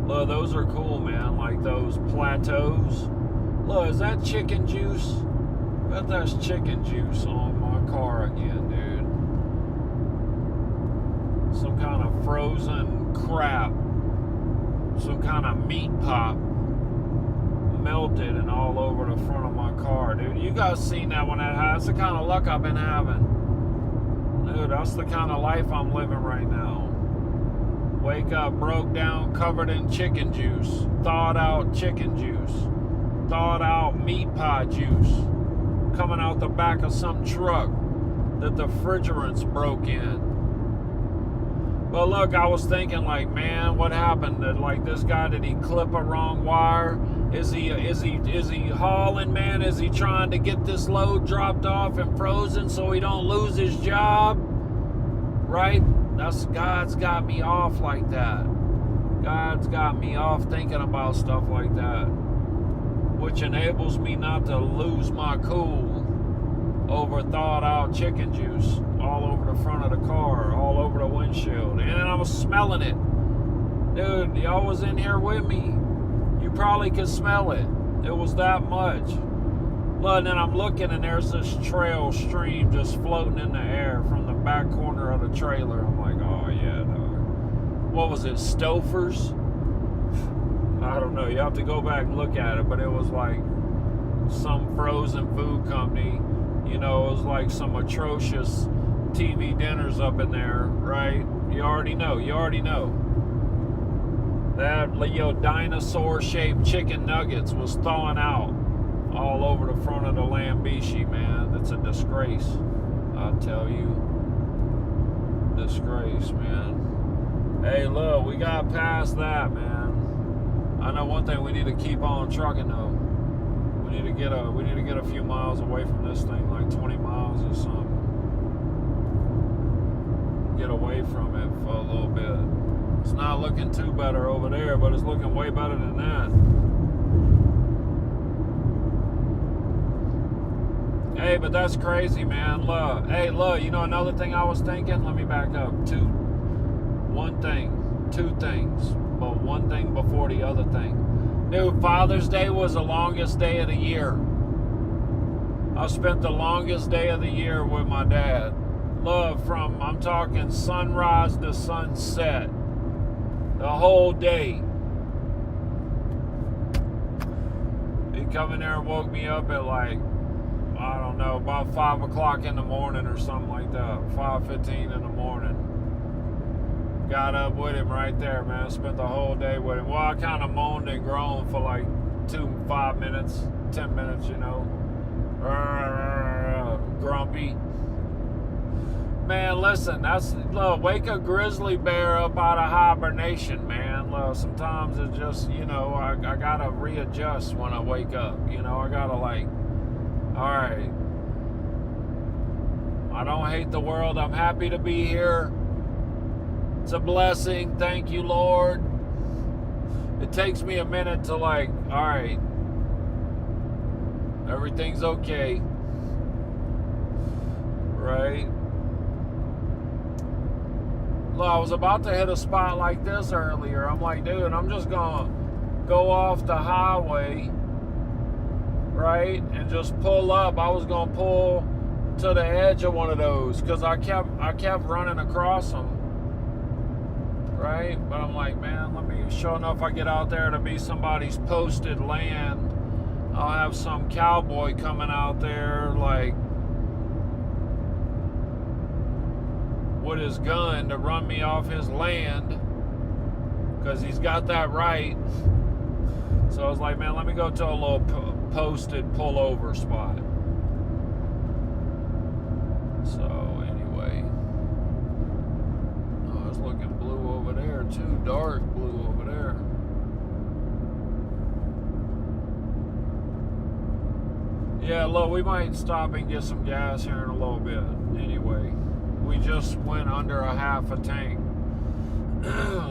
Look, those are cool, man. Like those plateaus. Look, is that chicken juice? I bet that's chicken juice on my car again, dude. Some kind of frozen crap. Some kind of meat pop. Melted and all over the front of my car, dude. You guys seen that when that happens? That's the kind of luck I've been having. Dude, that's the kind of life I'm living right now. Wake up, broke down, covered in chicken juice. Thawed out chicken juice. Thawed out meat pie juice. Coming out the back of some truck that the refrigerants broke in. But look, I was thinking like, man, what happened? That like this guy, did he clip a wrong wire? Is he hauling, man? Is he trying to get this load dropped off and frozen so he don't lose his job? Right? God's got me off like that. God's got me off thinking about stuff like that, which enables me not to lose my cool over thawed out chicken juice all over the front of the car, all over the windshield. And I was smelling it. Dude, y'all was in here with me. You probably could smell it. It was that much. But then I'm looking and there's this trail stream just floating in the air from the back corner of the trailer. I'm like, oh yeah, dog. What was it, Stouffer's? I don't know. You have to go back and look at it, but it was like some frozen food company. You know, it was like some atrocious TV dinners up in there, right? You already know. That dinosaur-shaped chicken nuggets was thawing out all over the front of the Lambishi, man. It's a disgrace, I tell you. Disgrace, man. Hey, look, we got past that, man. I know one thing, we need to keep on trucking, though. We need to get a few miles away from this thing, like 20 miles or something. Get away from it for a little bit. It's not looking too better over there, but it's looking way better than that. Hey, but that's crazy, man. Look, hey, look, you know another thing I was thinking? Let me back up. Two things, but one thing before the other thing. Dude, Father's Day was the longest day of the year. I spent the longest day of the year with my dad. Look, I'm talking sunrise to sunset. The whole day. He come in there and woke me up at like, I don't know, about 5 o'clock in the morning or something like that. 5:15 in the morning. Got up with him right there, man. Spent the whole day with him. Well, I kind of moaned and groaned for like 5 minutes, 10 minutes, you know. Grumpy. Man, listen, look, wake a grizzly bear up out of hibernation, man. Look, sometimes it's just, you know, I gotta readjust when I wake up. You know, I gotta like, all right, I don't hate the world. I'm happy to be here. It's a blessing. Thank you, Lord. It takes me a minute to like, all right, everything's okay. Right? Look, I was about to hit a spot like this earlier. I'm like, dude, I'm just gonna go off the highway, right, and just pull up. I was gonna pull to the edge of one of those because I kept running across them, right? But I'm like, man, let me. Sure enough, I get out there to be somebody's posted land. I'll have some cowboy coming out there like with his gun to run me off his land because he's got that right. So I was like, man, let me go to a little posted pullover spot. So anyway, oh, it's looking blue over there too, dark blue over there. Yeah, look, we might stop and get some gas here in a little bit. Anyway, we just went under a half a tank.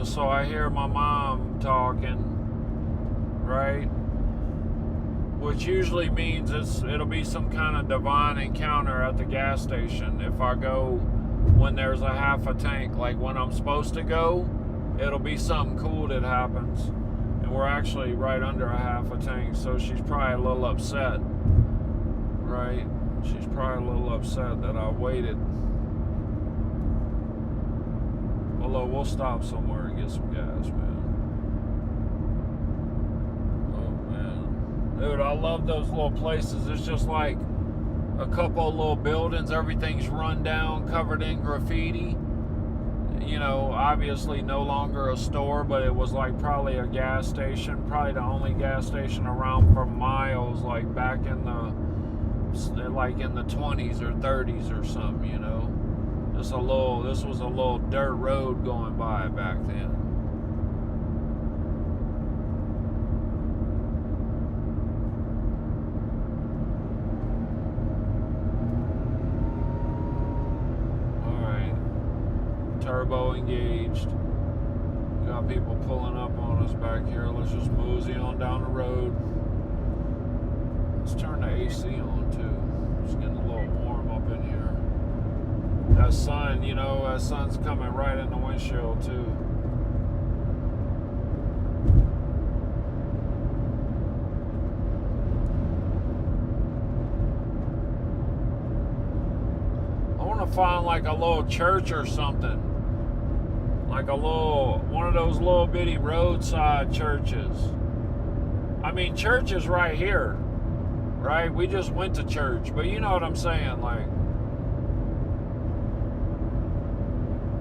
So I hear my mom talking, right? Which usually means it'll be some kind of divine encounter at the gas station. If I go when there's a half a tank, like when I'm supposed to go, it'll be something cool that happens. And we're actually right under a half a tank, so she's probably a little upset, right? She's probably a little upset that I waited. Although we'll stop somewhere and get some gas, man. Oh, man. Dude, I love those little places. It's just like a couple of little buildings. Everything's run down, covered in graffiti. You know, obviously no longer a store, but it was like probably a gas station. Probably the only gas station around for miles, like back in the 20s or 30s or something, you know. This was a little dirt road going by back then. Alright. Turbo engaged. We got people pulling up on us back here. Let's just mosey on down the road. Let's turn the AC on too. It's getting a little warm up in here. That sun, you know, that sun's coming right in the windshield too. I want to find like a little church or something. Like one of those little bitty roadside churches. I mean, church is right here, right? We just went to church, but you know what I'm saying, like,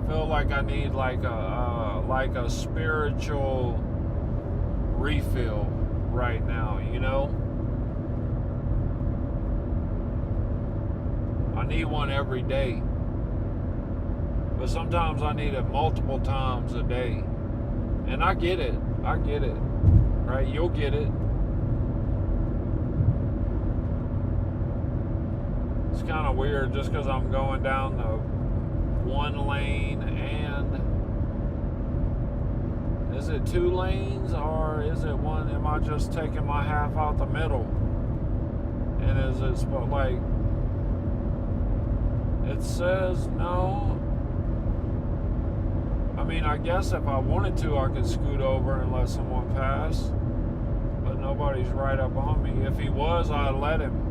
feel like I need like a spiritual refill right now, you know? I need one every day. But sometimes I need it multiple times a day. And I get it. Right? You'll get it. It's kind of weird just because I'm going down the one lane, and is it 2 lanes or is it one? Am I just taking my half out the middle? And is it like, it says no? I mean, I guess if I wanted to, I could scoot over and let someone pass, but nobody's right up on me. If he was, I'd let him.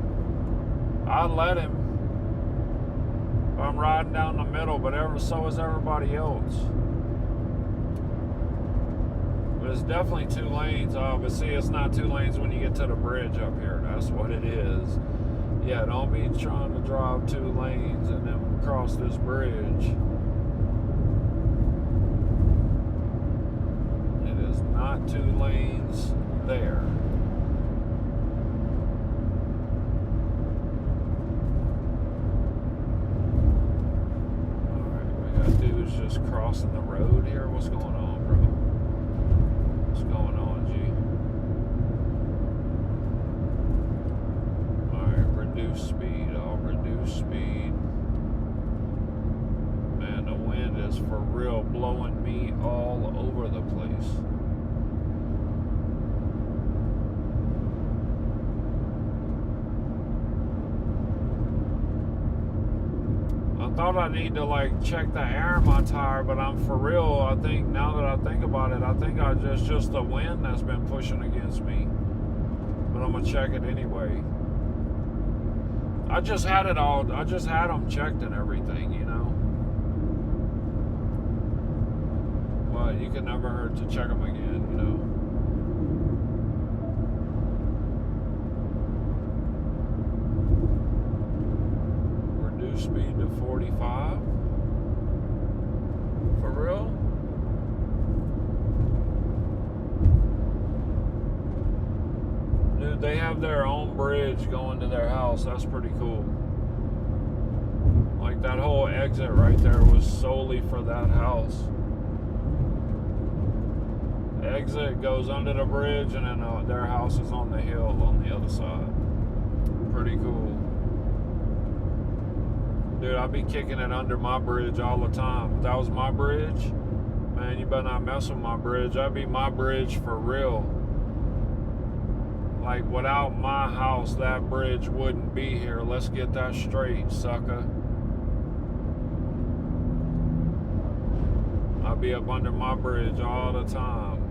I'm riding down the middle, but so is everybody else. But it's definitely 2 lanes. But see, it's not 2 lanes when you get to the bridge up here. That's what it is. Yeah, don't be trying to drive 2 lanes and then cross this bridge. It is not 2 lanes there. Dude's just crossing the road here. What's going on, bro? What's going on, G? Alright, reduce speed. I'll reduce speed. Man, the wind is for real blowing me all over the place. thought I need to like check the air in my tire, but I'm for real. I think now that I think about it, I think it's just the wind that's been pushing against me. But I'm gonna check it anyway. I just had them checked and everything, you know. But you can never hurt to check them again, you know. Reduce speed to 45. For real? Dude, they have their own bridge going to their house. That's pretty cool. Like that whole exit right there was solely for that house. The exit goes under the bridge, and then their house is on the hill on the other side. Pretty cool. Dude, I'd be kicking it under my bridge all the time. If that was my bridge, man, you better not mess with my bridge. That'd be my bridge for real. Like, without my house, that bridge wouldn't be here. Let's get that straight, sucker. I'll be up under my bridge all the time.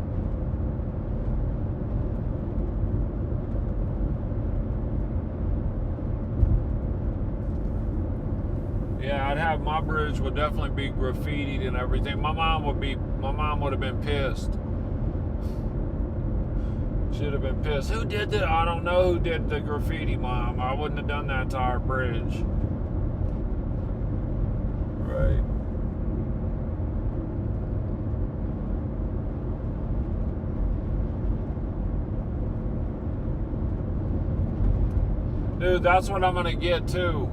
Yeah, I'd have my bridge would definitely be graffitied and everything. My mom would have been pissed. Should have been pissed. Who did that? I don't know who did the graffiti, Mom. I wouldn't have done that entire bridge. Right. Dude, that's what I'm gonna get too.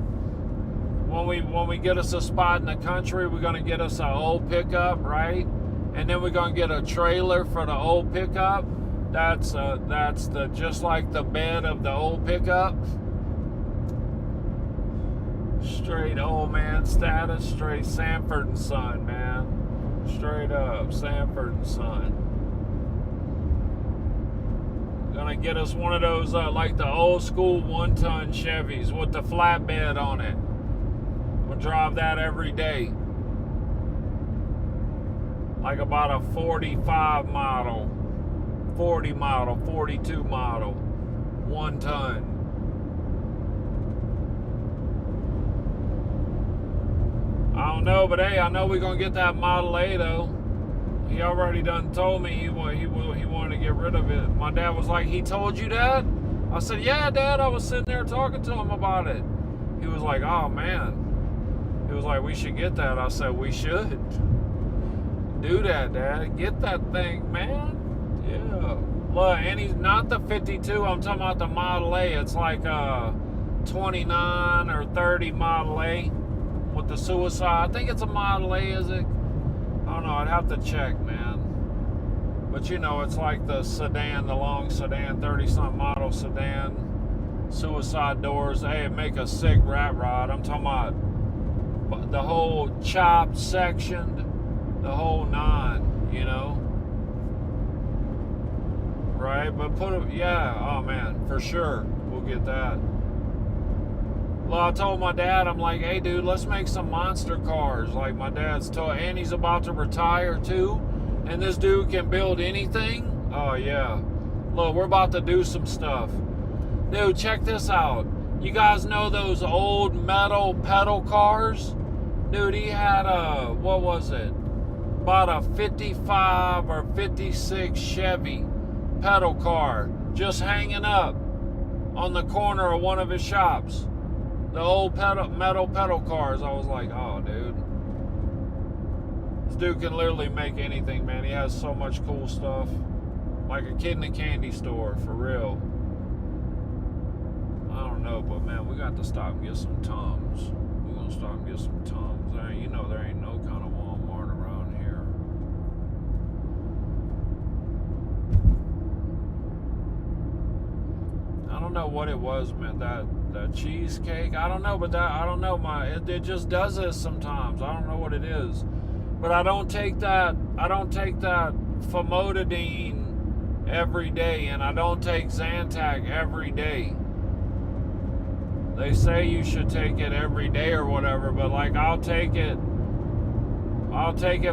When we get us a spot in the country, we're gonna get us an old pickup, right? And then we're gonna get a trailer for the old pickup. That's the just like the bed of the old pickup. Straight old man status, straight Sanford and Son, man. Straight up, Sanford and Son. Gonna get us one of those like the old school 1-ton Chevys with the flatbed on it. We'll drive that every day. Like about a 45 model. 40 model, 42 model, 1 ton. I don't know, but hey, I know we're gonna get that Model A though. He already done told me he wanted to get rid of it. My dad was like, "He told you that?" I said, "Yeah, Dad. I was sitting there talking to him about it." He was like, "Oh man." He was like, "We should get that." I said, "We should do that, Dad. Get that thing, man." Yeah. Look, and he's not the 52. I'm talking about the Model A. It's like a 29 or 30 Model A with the suicide. I think it's a Model A, is it? I don't know. I'd have to check, man. But you know, it's like the sedan, the long sedan, 30-something model sedan, suicide doors. Hey, it make a sick rat rod. I'm talking about the whole chopped, sectioned, the whole 9, you know? Right, but yeah, oh man, for sure, we'll get that. Well, I told my dad, I'm like, "Hey dude, let's make some monster cars." Like my dad's told, and he's about to retire too, and this dude can build anything. Oh yeah, look, we're about to do some stuff. Dude, check this out. You guys know those old metal pedal cars? Dude, he had what was it? About a 55 or 56 Chevy pedal car just hanging up on the corner of one of his shops. The old metal pedal cars. I was like, oh dude, this dude can literally make anything, man. He has so much cool stuff, like a kid in a candy store, for real. I don't know, but man, we got to stop and get some Tums. We're gonna stop and get some Tums. There ain't no kind of Walmart around here. I don't know what it was, man. That cheesecake. I don't know, but I don't know. It just does this sometimes. I don't know what it is, but I don't take that famotidine every day, and I don't take Zantac every day. they say you should take it every day or whatever, but like I'll take it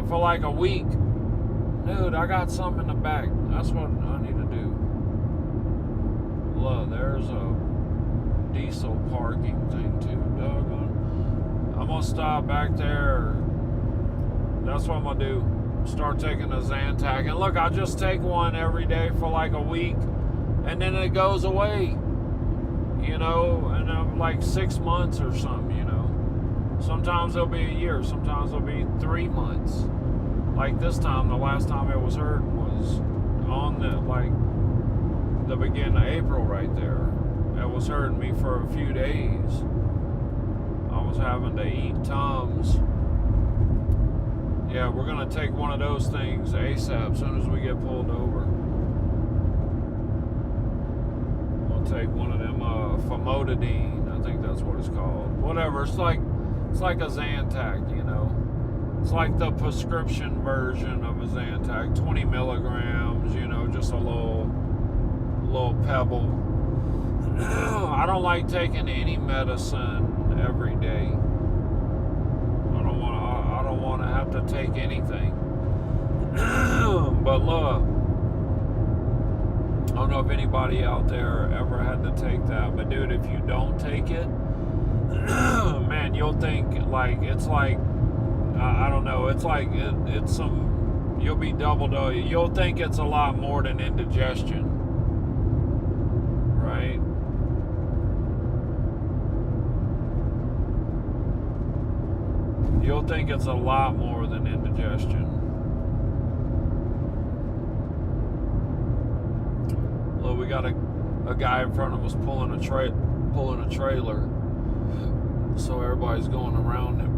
for like a week. Dude, I got something in the back. That's what I need to do. Look, there's a diesel parking thing too, doggone. I'm gonna stop back there. That's what I'm gonna do. Start taking a Zantac. And look, I just take one every day for like a week, and then it goes away. You know, and I'm like 6 months or something, you know. Sometimes it'll be a year, sometimes it'll be 3 months. Like this time, the last time it was hurting was on the beginning of April right there. It was hurting me for a few days. I was having to eat Tums. Yeah, we're gonna take one of those things ASAP as soon as we get pulled over. We'll take one of them famotidine, I think that's what it's called. Whatever, it's like a Zantac, you know. It's like the prescription version of a Zantac, 20 milligrams, you know, just a little pebble. I don't like taking any medicine every day. I don't want to have to take anything. But look, I don't know if anybody out there ever had to take that, but dude, if you don't take it, man, you'll think like it's like I don't know, it's like it's some, you'll be you'll think it's a lot more than indigestion, right? You'll think it's a lot more than indigestion. Look, we got a guy in front of us pulling a trailer, so everybody's going around him.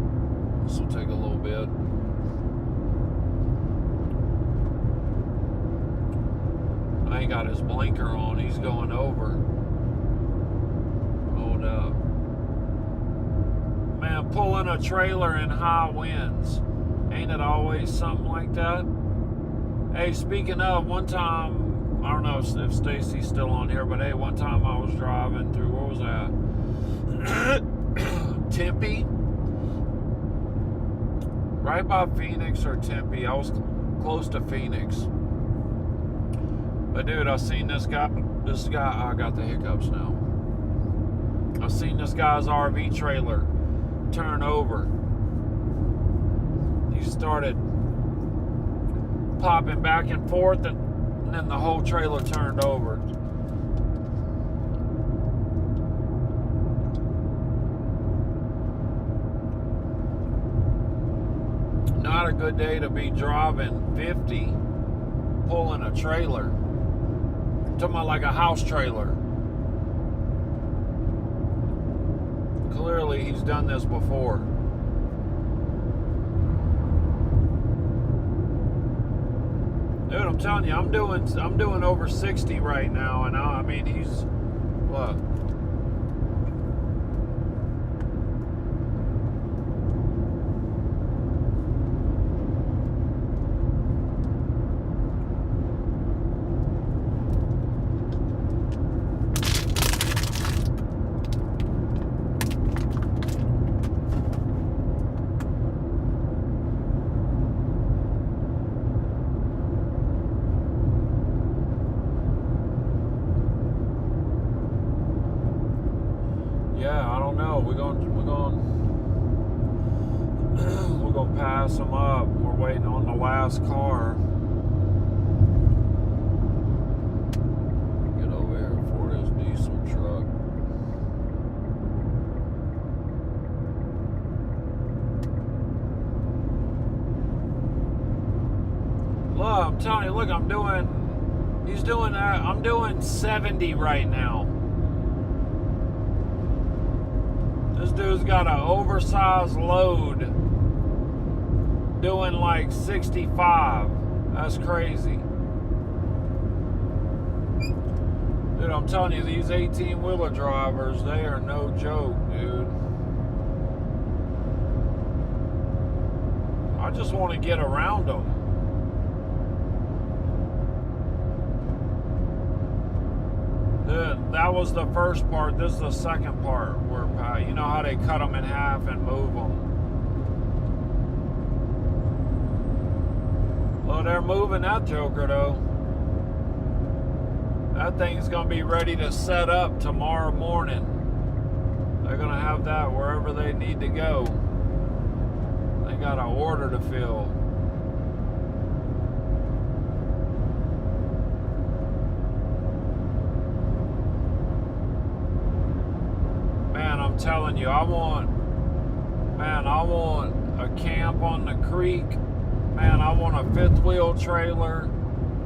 This will take a little bit. I ain't got his blinker on. He's going over. Hold up. Man, pulling a trailer in high winds. Ain't it always something like that? Hey, speaking of, one time, I don't know if Stacy's still on here, but hey, one time I was driving through, where was that? Tempe? Right by Phoenix or Tempe. I was close to Phoenix. But dude, I seen this guy, I got the hiccups now. I seen this guy's RV trailer turn over. He started popping back and forth, and then the whole trailer turned over. Not a good day to be driving 50, pulling a trailer. I'm talking about like a house trailer. Clearly he's done this before. Dude, I'm telling you, I'm doing over 60 right now, and I mean he's, look. Yeah, I don't know. We're gonna pass them up. We're waiting on the last car. Get over here before this diesel truck. Look, I'm telling you, look, he's doing that. I'm doing 70 right now. This dude's got an oversized load doing like 65. That's crazy. Dude, I'm telling you, these 18-wheeler drivers, they are no joke, dude. I just want to get around them. That was the first part. This is the second part where, you know how they cut them in half and move them. Well, they're moving that joker though. That thing's gonna be ready to set up tomorrow morning. They're gonna have that wherever they need to go. They got an order to fill. Man, I'm telling you, I want a camp on the creek. Man, I want a fifth wheel trailer.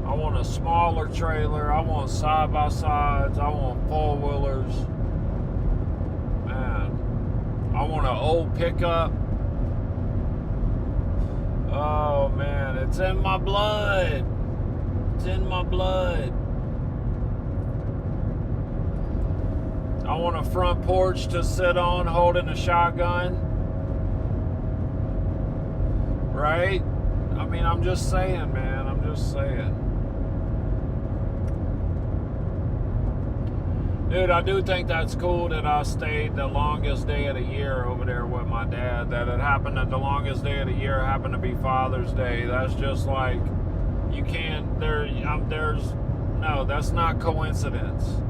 I want a smaller trailer. I want side-by-sides. I want four-wheelers. Man, I want an old pickup. Oh, man, it's in my blood. It's in my blood. I want a front porch to sit on holding a shotgun. Right? I mean, I'm just saying, man. I'm just saying. Dude, I do think that's cool that I stayed the longest day of the year over there with my dad. That it happened that the longest day of the year happened to be Father's Day. That's just like, you can't, no, that's not coincidence.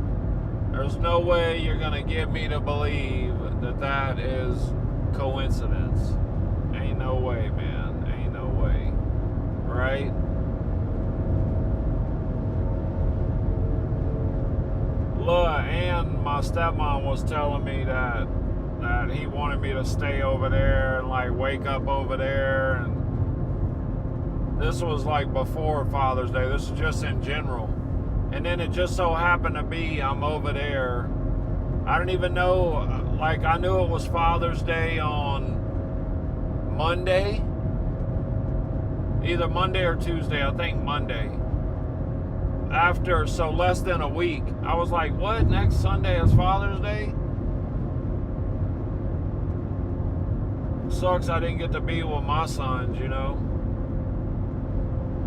There's no way you're going to get me to believe that that is coincidence. Ain't no way, man. Ain't no way. Right? Look, and my stepmom was telling me that he wanted me to stay over there and like wake up over there. And this was like before Father's Day. This is just in general. And then it just so happened to be I'm over there. I didn't even know, like I knew it was Father's Day on Monday. Either Monday or Tuesday, I think Monday. After, so less than a week, I was like, what? Next Sunday is Father's Day? Sucks I didn't get to be with my sons, you know?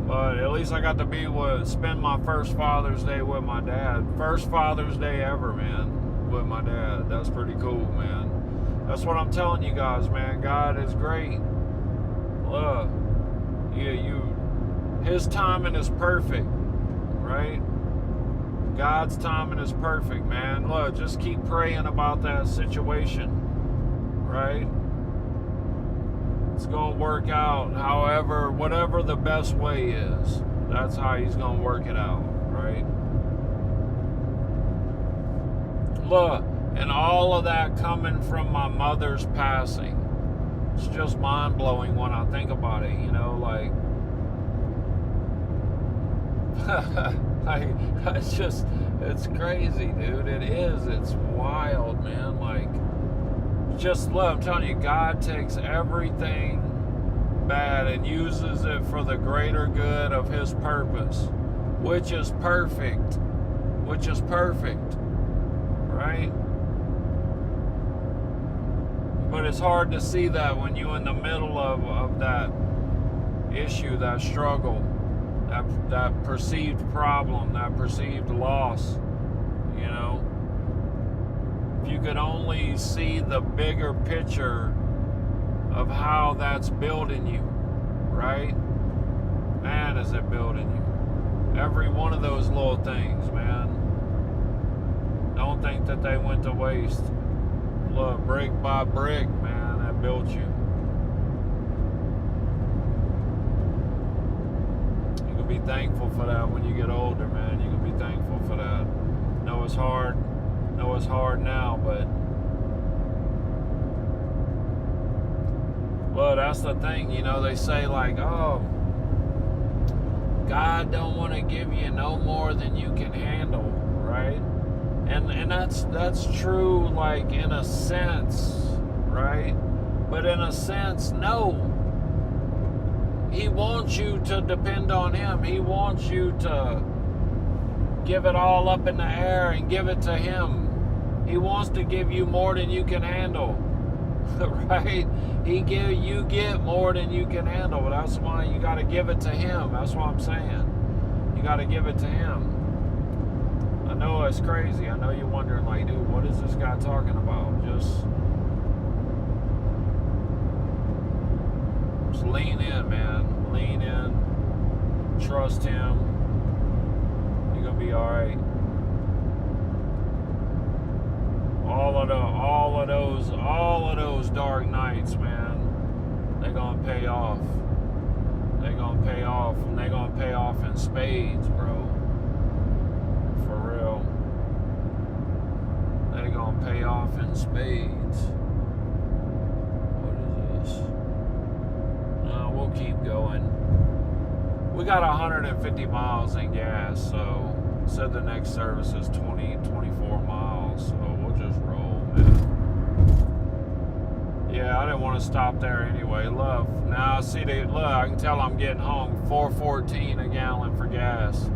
But at least I got to spend my first Father's Day with my dad. First Father's Day ever, man, with my dad. That's pretty cool, man. That's what I'm telling you guys, man. God is great. Look, His timing is perfect, right? God's timing is perfect, man. Look, just keep praying about that situation, right? It's going to work out whatever the best way is. That's how He's going to work it out, right? Look, and all of that coming from my mother's passing. It's just mind-blowing when I think about it, you know, like it's crazy, dude. It is. It's wild, man. Like, just look, I'm telling you, God takes everything bad and uses it for the greater good of His purpose, which is perfect. Right? But it's hard to see that when you're in the middle of that issue, that struggle, that perceived problem, that perceived loss, you know. If you could only see the bigger picture of how that's building you, right? Man, is it building you. Every one of those little things, man. Don't think that they went to waste. Look, brick by brick, man, that built you. You can be thankful for that when you get older, man. You can be thankful for that. Know it's hard. Know it's hard now, but well, that's the thing, you know, they say like, oh, God don't want to give you no more than you can handle, right? And that's true, like, in a sense, right? But in a sense, no. He wants you to depend on Him. He wants you to give it all up in the air and give it to Him. He wants to give you more than you can handle, right? You get more than you can handle. But that's why you got to give it to Him. That's what I'm saying. You got to give it to Him. know it's crazy. I know you're wondering, like, dude, what is this guy talking about? Just lean in, man. Lean in. Trust him. You're gonna be all right. All of those dark nights, man, they're gonna pay off. They're gonna pay off, and they're gonna pay off in spades, bro. For real. They're gonna pay off in spades. What is this? No, we'll keep going. We got 150 miles in gas, so said the next service is 24 miles, so we'll just roll, man. Yeah, I didn't want to stop there anyway. Look, now see, look, I can tell I'm getting home. $4.14 a gallon for gas.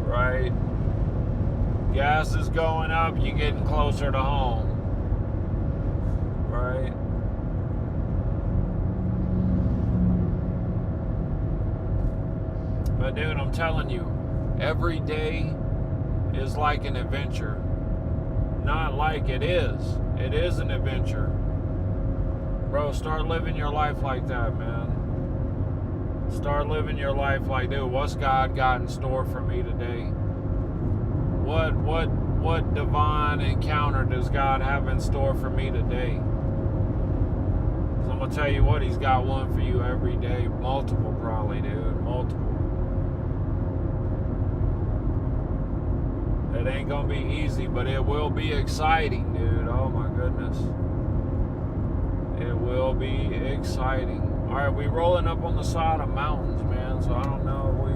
Right? Gas is going up, you're getting closer to home. Right? But dude, I'm telling you, every day is like an adventure. Not like it is. It is an adventure. Bro, start living your life like that, man. Start living your life like, dude, what's God got in store for me today? What divine encounter does God have in store for me today? 'Cause I'm gonna tell you what, he's got one for you every day. Multiple, probably, dude. Multiple. It ain't gonna be easy, but it will be exciting, dude. Oh my goodness. It will be exciting. Alright, we rolling up on the side of mountains, man, so I don't know if we...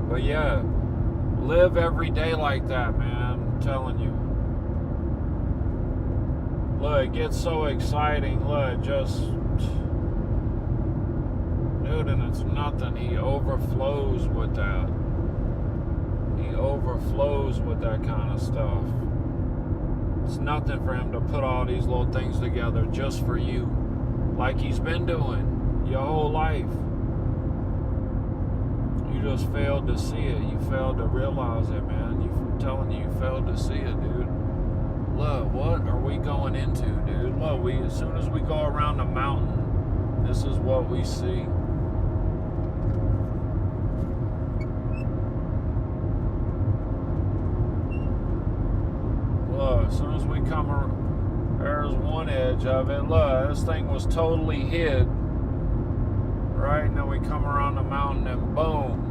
But yeah, live every day like that, man. I'm telling you. Look, it gets so exciting. Look, just... Dude, and it's nothing. He overflows with that. He overflows with that kind of stuff. It's nothing for him to put all these little things together just for you. Like he's been doing your whole life. You just failed to see it. You failed to realize it, man. I'm telling you, you failed to see it, dude. Look, what are we going into, dude? Look, as soon as we go around the mountain, this is what we see. Look, as soon as we come around, there's one edge of it. Look, this thing was totally hid. Right? And then we come around the mountain and boom.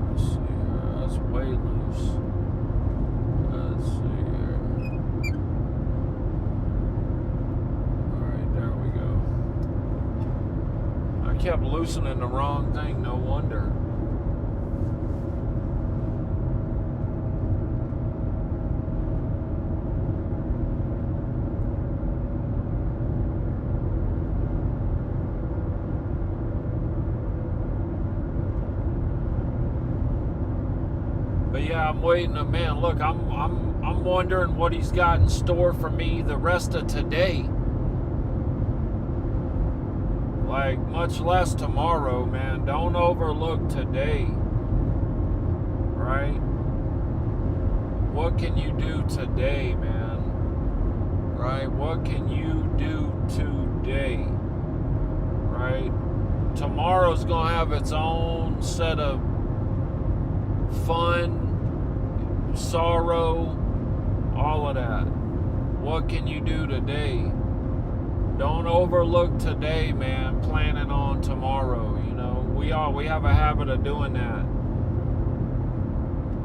Let's see here. That's way loose. Let's see here. Alright, there we go. I kept loosening the wrong thing, no wonder. But yeah, I'm waiting. Man, look, I'm wondering what he's got in store for me the rest of today. Like, much less tomorrow, man. Don't overlook today. Right? What can you do today, man? Right? What can you do today? Right? Tomorrow's gonna have its own set of fun, sorrow, all of that. What can you do today? Don't overlook today, man, planning on tomorrow. You know, we have a habit of doing that.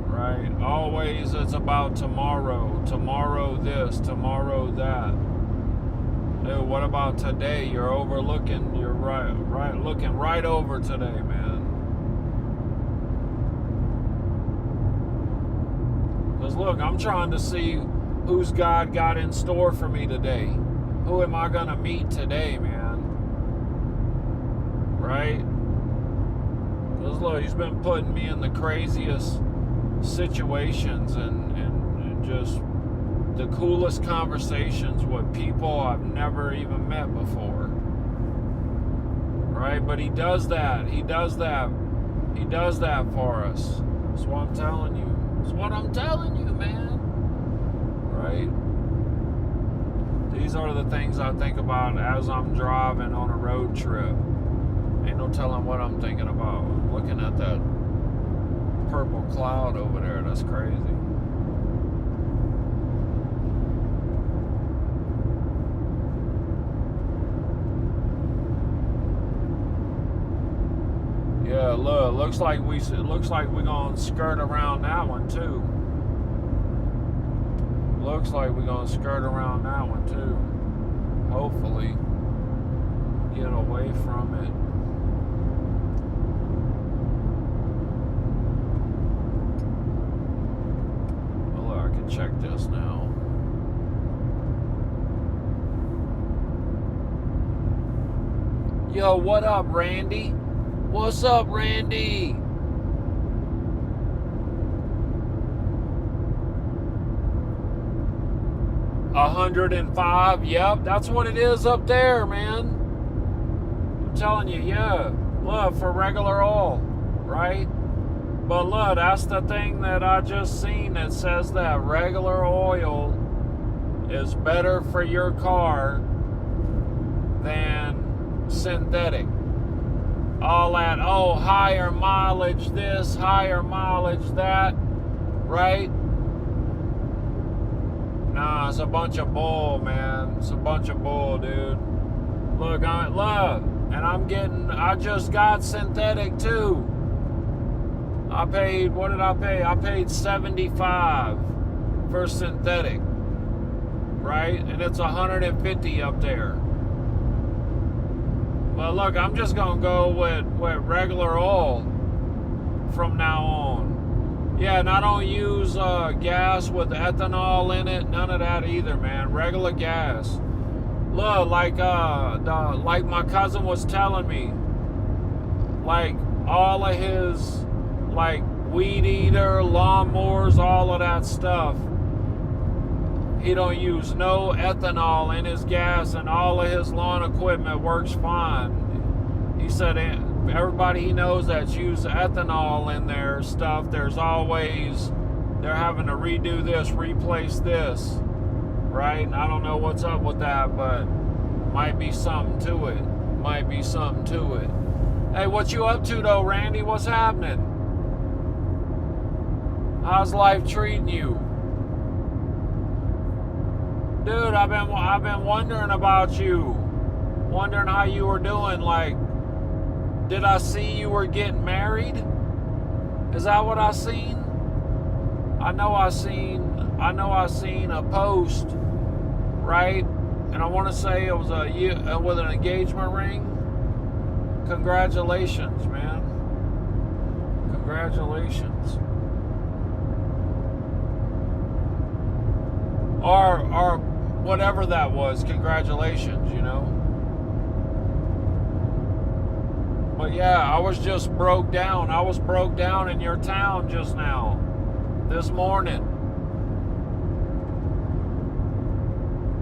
Right? Always it's about tomorrow. Tomorrow this, tomorrow that. Dude, what about today? You're overlooking, you're looking right over today, man. Because look, I'm trying to see who's God got in store for me today. Who am I going to meet today, man? Right? Because look, he's been putting me in the craziest situations and just the coolest conversations with people I've never even met before. Right? But he does that. He does that for us. That's what I'm telling you. That's what I'm telling you, man. Right? These are the things I think about as I'm driving on a road trip. Ain't no telling what I'm thinking about. I'm looking at that purple cloud over there. That's crazy. Yeah, look, looks like we're gonna skirt around that one too. Looks like we're gonna skirt around that one too. Hopefully, get away from it. Oh, look, I can check this now. Yo, what up, Randy? What's up, Randy? $105. Yep, that's what it is up there, man. I'm telling you, yeah. Look, for regular oil, right? But look, that's the thing that I just seen that says that regular oil is better for your car than synthetic. All that, oh, higher mileage this, higher mileage that, right? Nah, it's a bunch of bull, man. It's a bunch of bull, dude. Look, I just got synthetic too. I paid, what did I pay? I paid $75 for synthetic, right? And it's $150 up there. But look, I'm just gonna go with regular oil from now on. Yeah, and I don't use gas with ethanol in it. None of that either, man. Regular gas. Look, like my cousin was telling me, like all of his like weed eater, lawnmowers, all of that stuff. He don't use no ethanol in his gas, and all of his lawn equipment works fine. He said everybody he knows that's used ethanol in their stuff, they're having to redo this, replace this, right? And I don't know what's up with that, but might be something to it. Might be something to it. Hey, what you up to though, Randy? What's happening? How's life treating you? Dude, I've been wondering about you. Wondering how you were doing. Like, did I see you were getting married? Is that what I seen? I know I seen a post, right? And I want to say it was with an engagement ring. Congratulations, man. Congratulations. Or whatever that was, congratulations, you know. But yeah, I was just broke down. I was broke down in your town just now, this morning.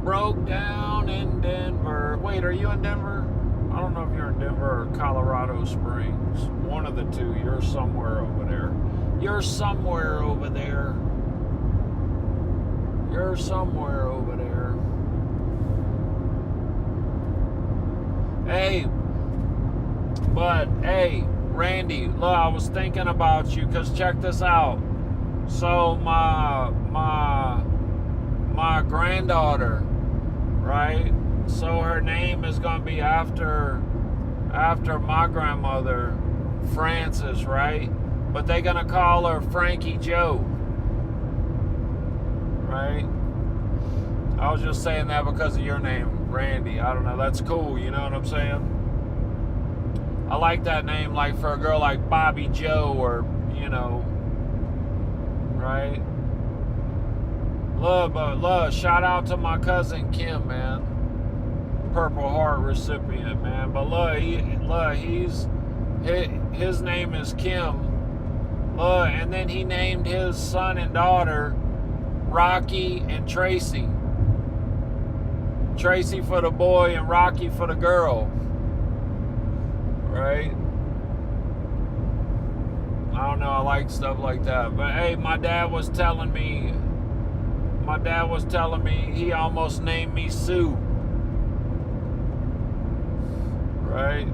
Broke down in Denver. Wait, are you in Denver? I don't know if you're in Denver or Colorado Springs. One of the two. You're somewhere over there. You're somewhere over there. You're somewhere over there. Hey, Randy, look, I was thinking about you because check this out. So my granddaughter, right? So her name is gonna be after my grandmother, Frances, right? But they're gonna call her Frankie Joe, right? I was just saying that because of your name, Randy. I don't know. That's cool. You know what I'm saying? I like that name, like for a girl like Bobby Joe, or right? Love. Shout out to my cousin Kim, man. Purple Heart recipient, man. But his name is Kim. And then he named his son and daughter Rocky and Tracy. Tracy for the boy and Rocky for the girl. Right? I don't know, I like stuff like that. But hey, my dad was telling me he almost named me Sue. Right?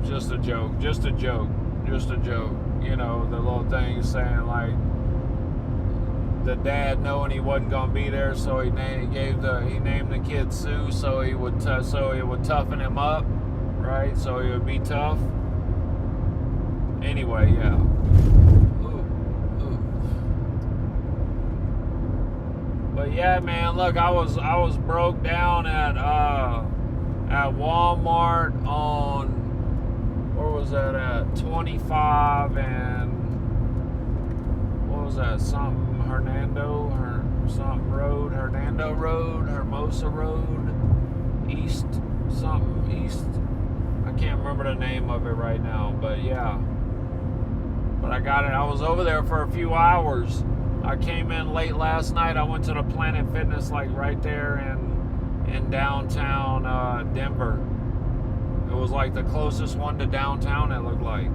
Just a joke. You know, the little thing saying like the dad knowing he wasn't gonna be there, so he named the kid Sue, so it would toughen him up, right? So he would be tough. Anyway, yeah. Ooh. But yeah, man, look, I was broke down at Walmart on, where was that at? 25 and what was that? Hernando Road, Hermosa Road, East. I can't remember the name of it right now, but yeah. But I got it. I was over there for a few hours. I came in late last night. I went to the Planet Fitness, like right there in downtown Denver. It was like the closest one to downtown, it looked like.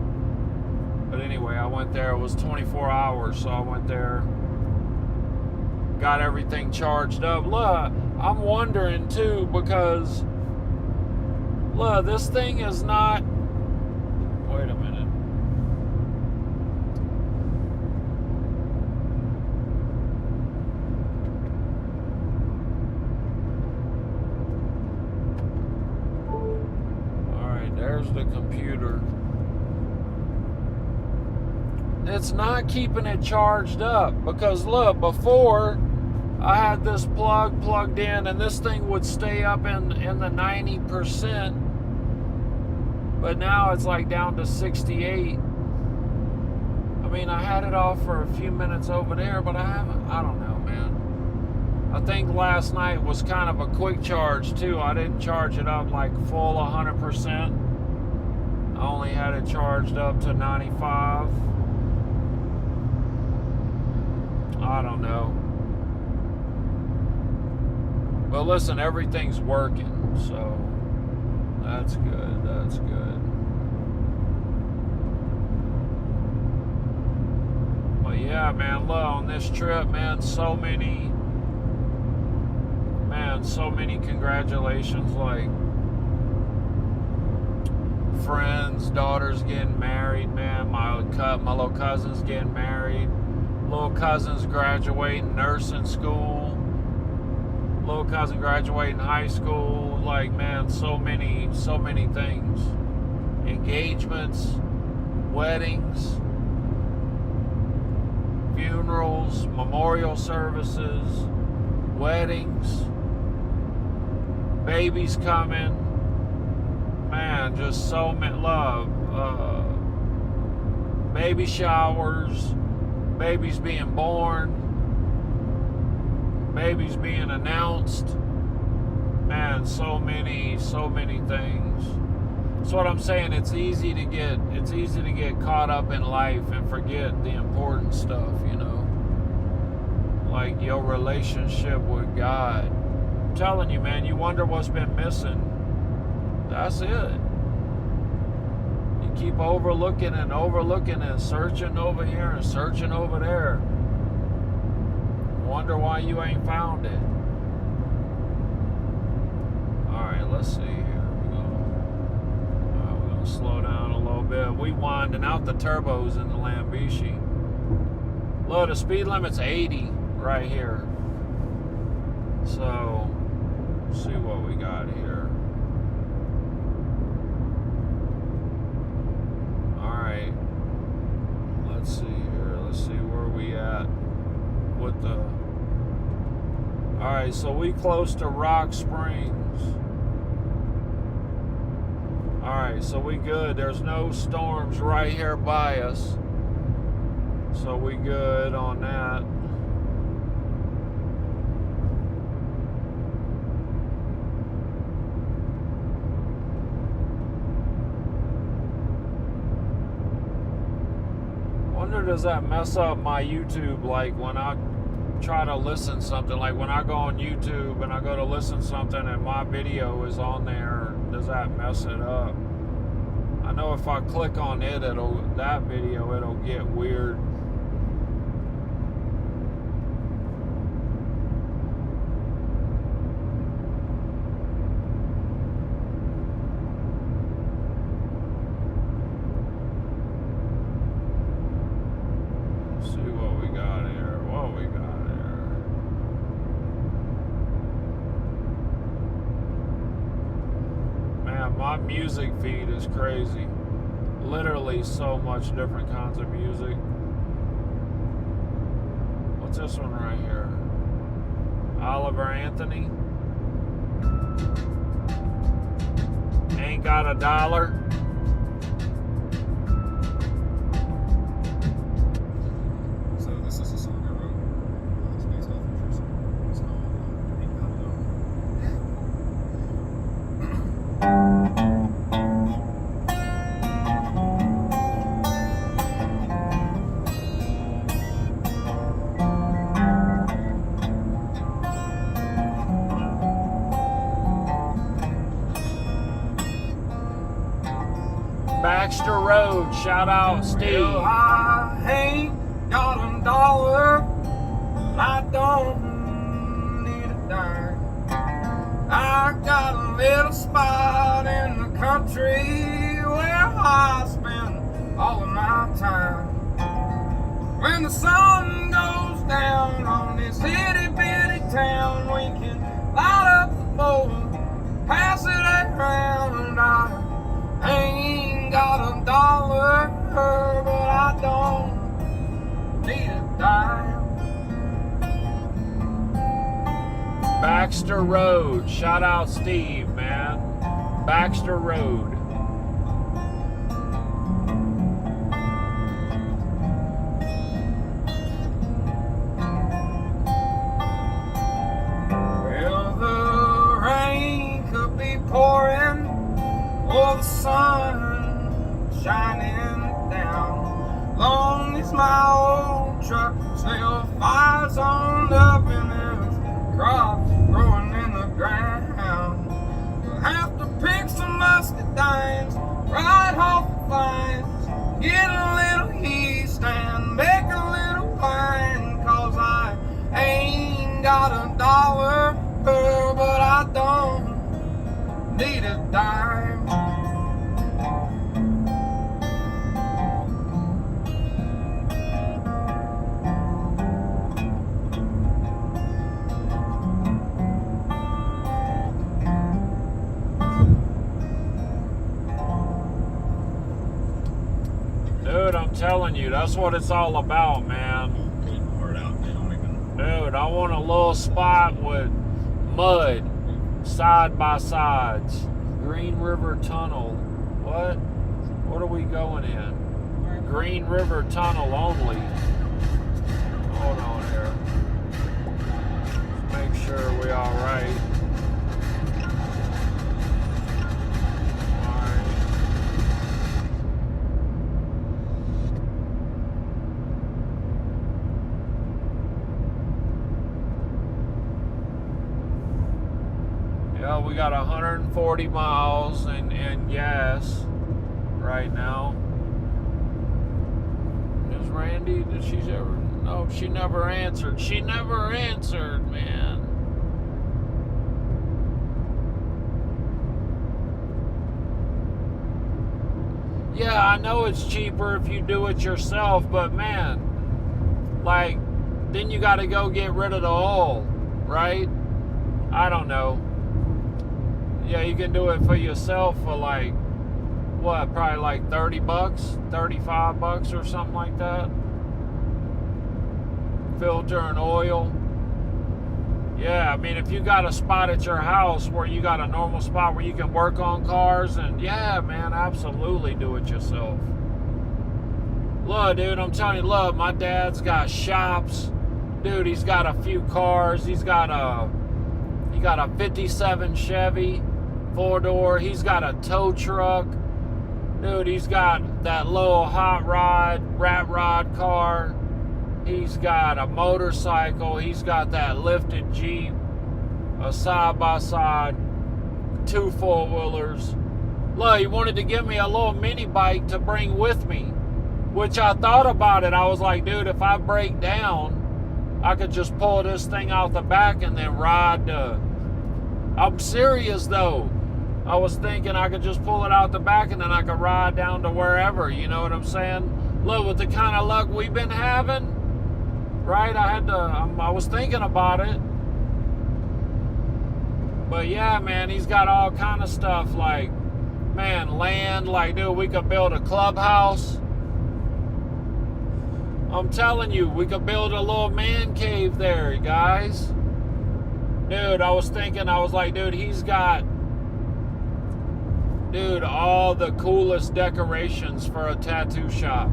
But anyway, I went there. It was 24 hours, so I went there. Got everything charged up. Look, I'm wondering too, because look, this thing is not. Wait a minute. Alright, there's the computer. It's not keeping it charged up, because look, before I had this plugged in, and this thing would stay up in the 90%, but now it's like down to 68. I mean, I had it off for a few minutes over there, but I don't know, man. I think last night was kind of a quick charge too. I didn't charge it up like full 100%. I only had it charged up to 95. I don't know. But listen, everything's working, so that's good. But yeah, man, look, on this trip, man, so many congratulations, like friends, daughters getting married, man. My little cousin's getting married. Little cousin's graduating nursing school. Little cousin graduating high school. Like, man, so many things. Engagements, weddings, funerals, memorial services, weddings, babies coming. Man, just so many love. Baby showers, babies being born, babies being announced. Man, so many things. That's what I'm saying. It's easy to get caught up in life and forget the important stuff, you know. Like your relationship with God. I'm telling you, man, you wonder what's been missing. That's it. You keep overlooking and searching over here and searching over there. wonder why you ain't found it. Alright, let's see here. We're gonna slow down a little bit. We winding out the turbos in the Lambishi. Look, the speed limit's 80 right here. So, let's see what we got here. Alright. Let's see here. Let's see where we at with the... Alright, so we close to Rock Springs. Alright, so we good. There's no storms right here by us. So we good on that. Wonder, does that mess up my YouTube, like when I try to listen something, like when I go on YouTube and I go to listen something and my video is on there, does that mess it up? I know if I click on it, that video, it'll get weird. My music feed is crazy. Literally so much different kinds of music. What's this one right here? Oliver Anthony. Ain't got a dollar. So this is a song I wrote. It's based off of your song. It's called Ain't Got a Dollar. Baxter Road, shout out Steve. Well, I ain't got a dollar, I don't need a dime. I got a little spot in the country where I spend all of my time. When the sun goes down on this itty bitty town, we can light up the bowl, pass it around. I ain't got a dollar, but I don't need a dime. Baxter Road, shout out Steve, man. Baxter Road. Well, the rain could be pouring or the sun shining down. Long as my old truck still fires on up and there's crops growing in the ground. We'll have to pick some muscadines right off the vines, get a little yeast and make a little wine. 'Cause I ain't got a dollar, but I don't need a dime. Dude, I'm telling you, that's what it's all about, man. Cutting my heart out. They don't even. Dude, I want a little spot with mud, side by sides. Green River Tunnel. What? What are we going in? Green River Tunnel only. Hold on here. Let's make sure we all right. Yeah, we got 140 miles in gas right now. Is Randy, did she ever? Oh, she never answered. She never answered, man. Yeah, I know it's cheaper if you do it yourself, but man, like, then you got to go get rid of the oil, right? I don't know. Yeah, you can do it for yourself for like, what, probably like 30 bucks, 35 bucks or something like that. Filter and oil. Yeah, I mean, if you got a spot at your house where you got a normal spot where you can work on cars, and yeah, man, absolutely do it yourself. Look, dude, I'm telling you, look, my dad's got shops. Dude, he's got a few cars. He got a 57 Chevy 4-door. He's got a tow truck. Dude, he's got that little hot rod, rat rod car. He's got a motorcycle. He's got that lifted Jeep, a side-by-side, 2 4-wheelers. Look, he wanted to give me a little mini bike to bring with me, which I thought about it. I was like, dude, if I break down, I could just pull this thing out the back and then ride. I'm serious, though. I was thinking I could just pull it out the back and then I could ride down to wherever. You know what I'm saying? Look, with the kind of luck we've been having, right? I was thinking about it. But yeah, man, he's got all kind of stuff like, man, land. Like, dude, we could build a clubhouse. I'm telling you, we could build a little man cave there, guys. Dude, I was like, dude, he's got, dude, all the coolest decorations for a tattoo shop.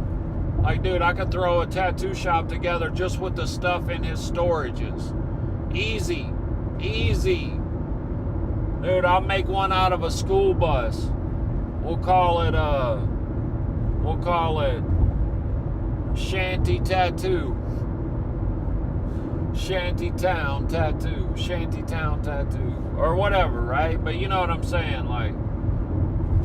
Like, dude, I could throw a tattoo shop together just with the stuff in his storages. Easy. Easy. Dude, I'll make one out of a school bus. We'll call it Shanty Tattoo. Shantytown Tattoo. Or whatever, right? But you know what I'm saying, like,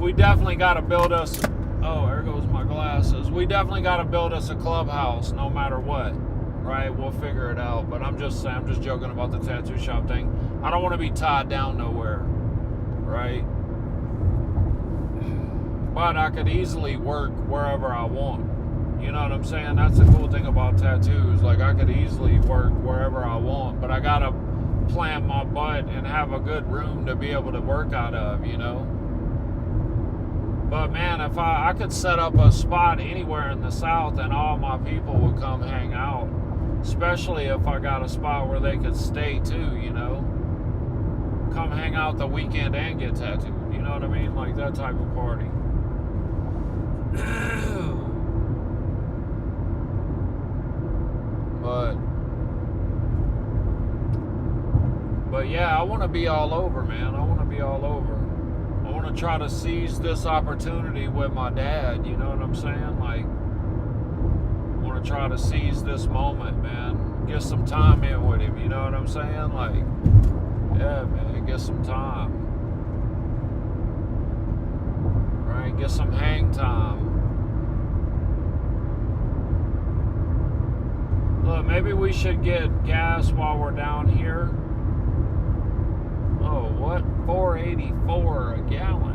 we definitely got to build us, oh, there goes my glasses. We definitely got to build us a clubhouse no matter what, right? We'll figure it out. But I'm just saying, I'm just joking about the tattoo shop thing. I don't want to be tied down nowhere, right? But I could easily work wherever I want. You know what I'm saying? That's the cool thing about tattoos. Like, I could easily work wherever I want, but I got to plant my butt and have a good room to be able to work out of, you know? But man, if I could set up a spot anywhere in the South and all my people would come hang out, especially if I got a spot where they could stay too, you know? Come hang out the weekend and get tattooed, you know what I mean? Like that type of party. But yeah, I want to be all over, man. I want to be all over. I want to try to seize this opportunity with my dad, you know what I'm saying? Like, I want to try to seize this moment, man. Get some time in with him, you know what I'm saying? Like, yeah, man, get some time. Right? Get some hang time. Look, maybe we should get gas while we're down here. Oh, what? $4.84 a gallon.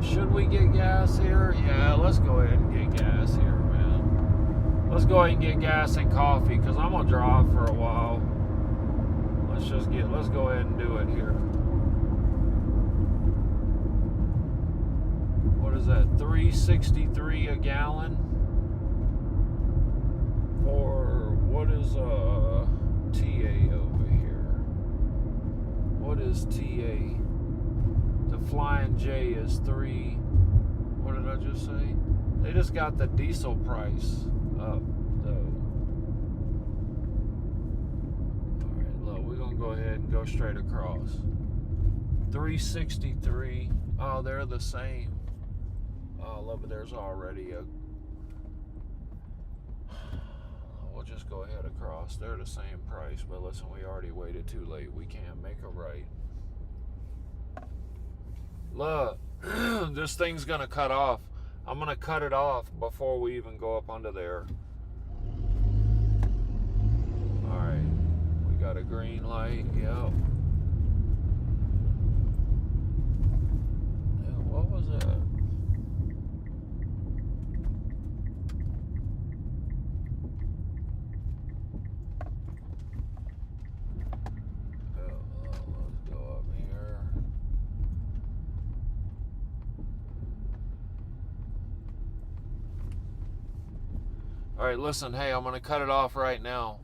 Should we get gas here? Yeah, let's go ahead and get gas here, man. Let's go ahead and get gas and coffee, because I'm going to drive for a while. Let's go ahead and do it here. What is that? $3.63 a gallon for what is TA over here? What is TA? The Flying J is 3. What did I just say? They just got the diesel price up though. All right, look, we're gonna go ahead and go straight across. 363. Oh, they're the same. Oh, look, but there's already a... We'll just go ahead across. They're the same price, but listen, we already waited too late. We can't make a right. Look, this thing's gonna cut off. I'm gonna cut it off before we even go up under there. Alright, we got a green light, yep. Yeah, what was that? Let's go up here. All right, listen, hey, I'm going to cut it off right now.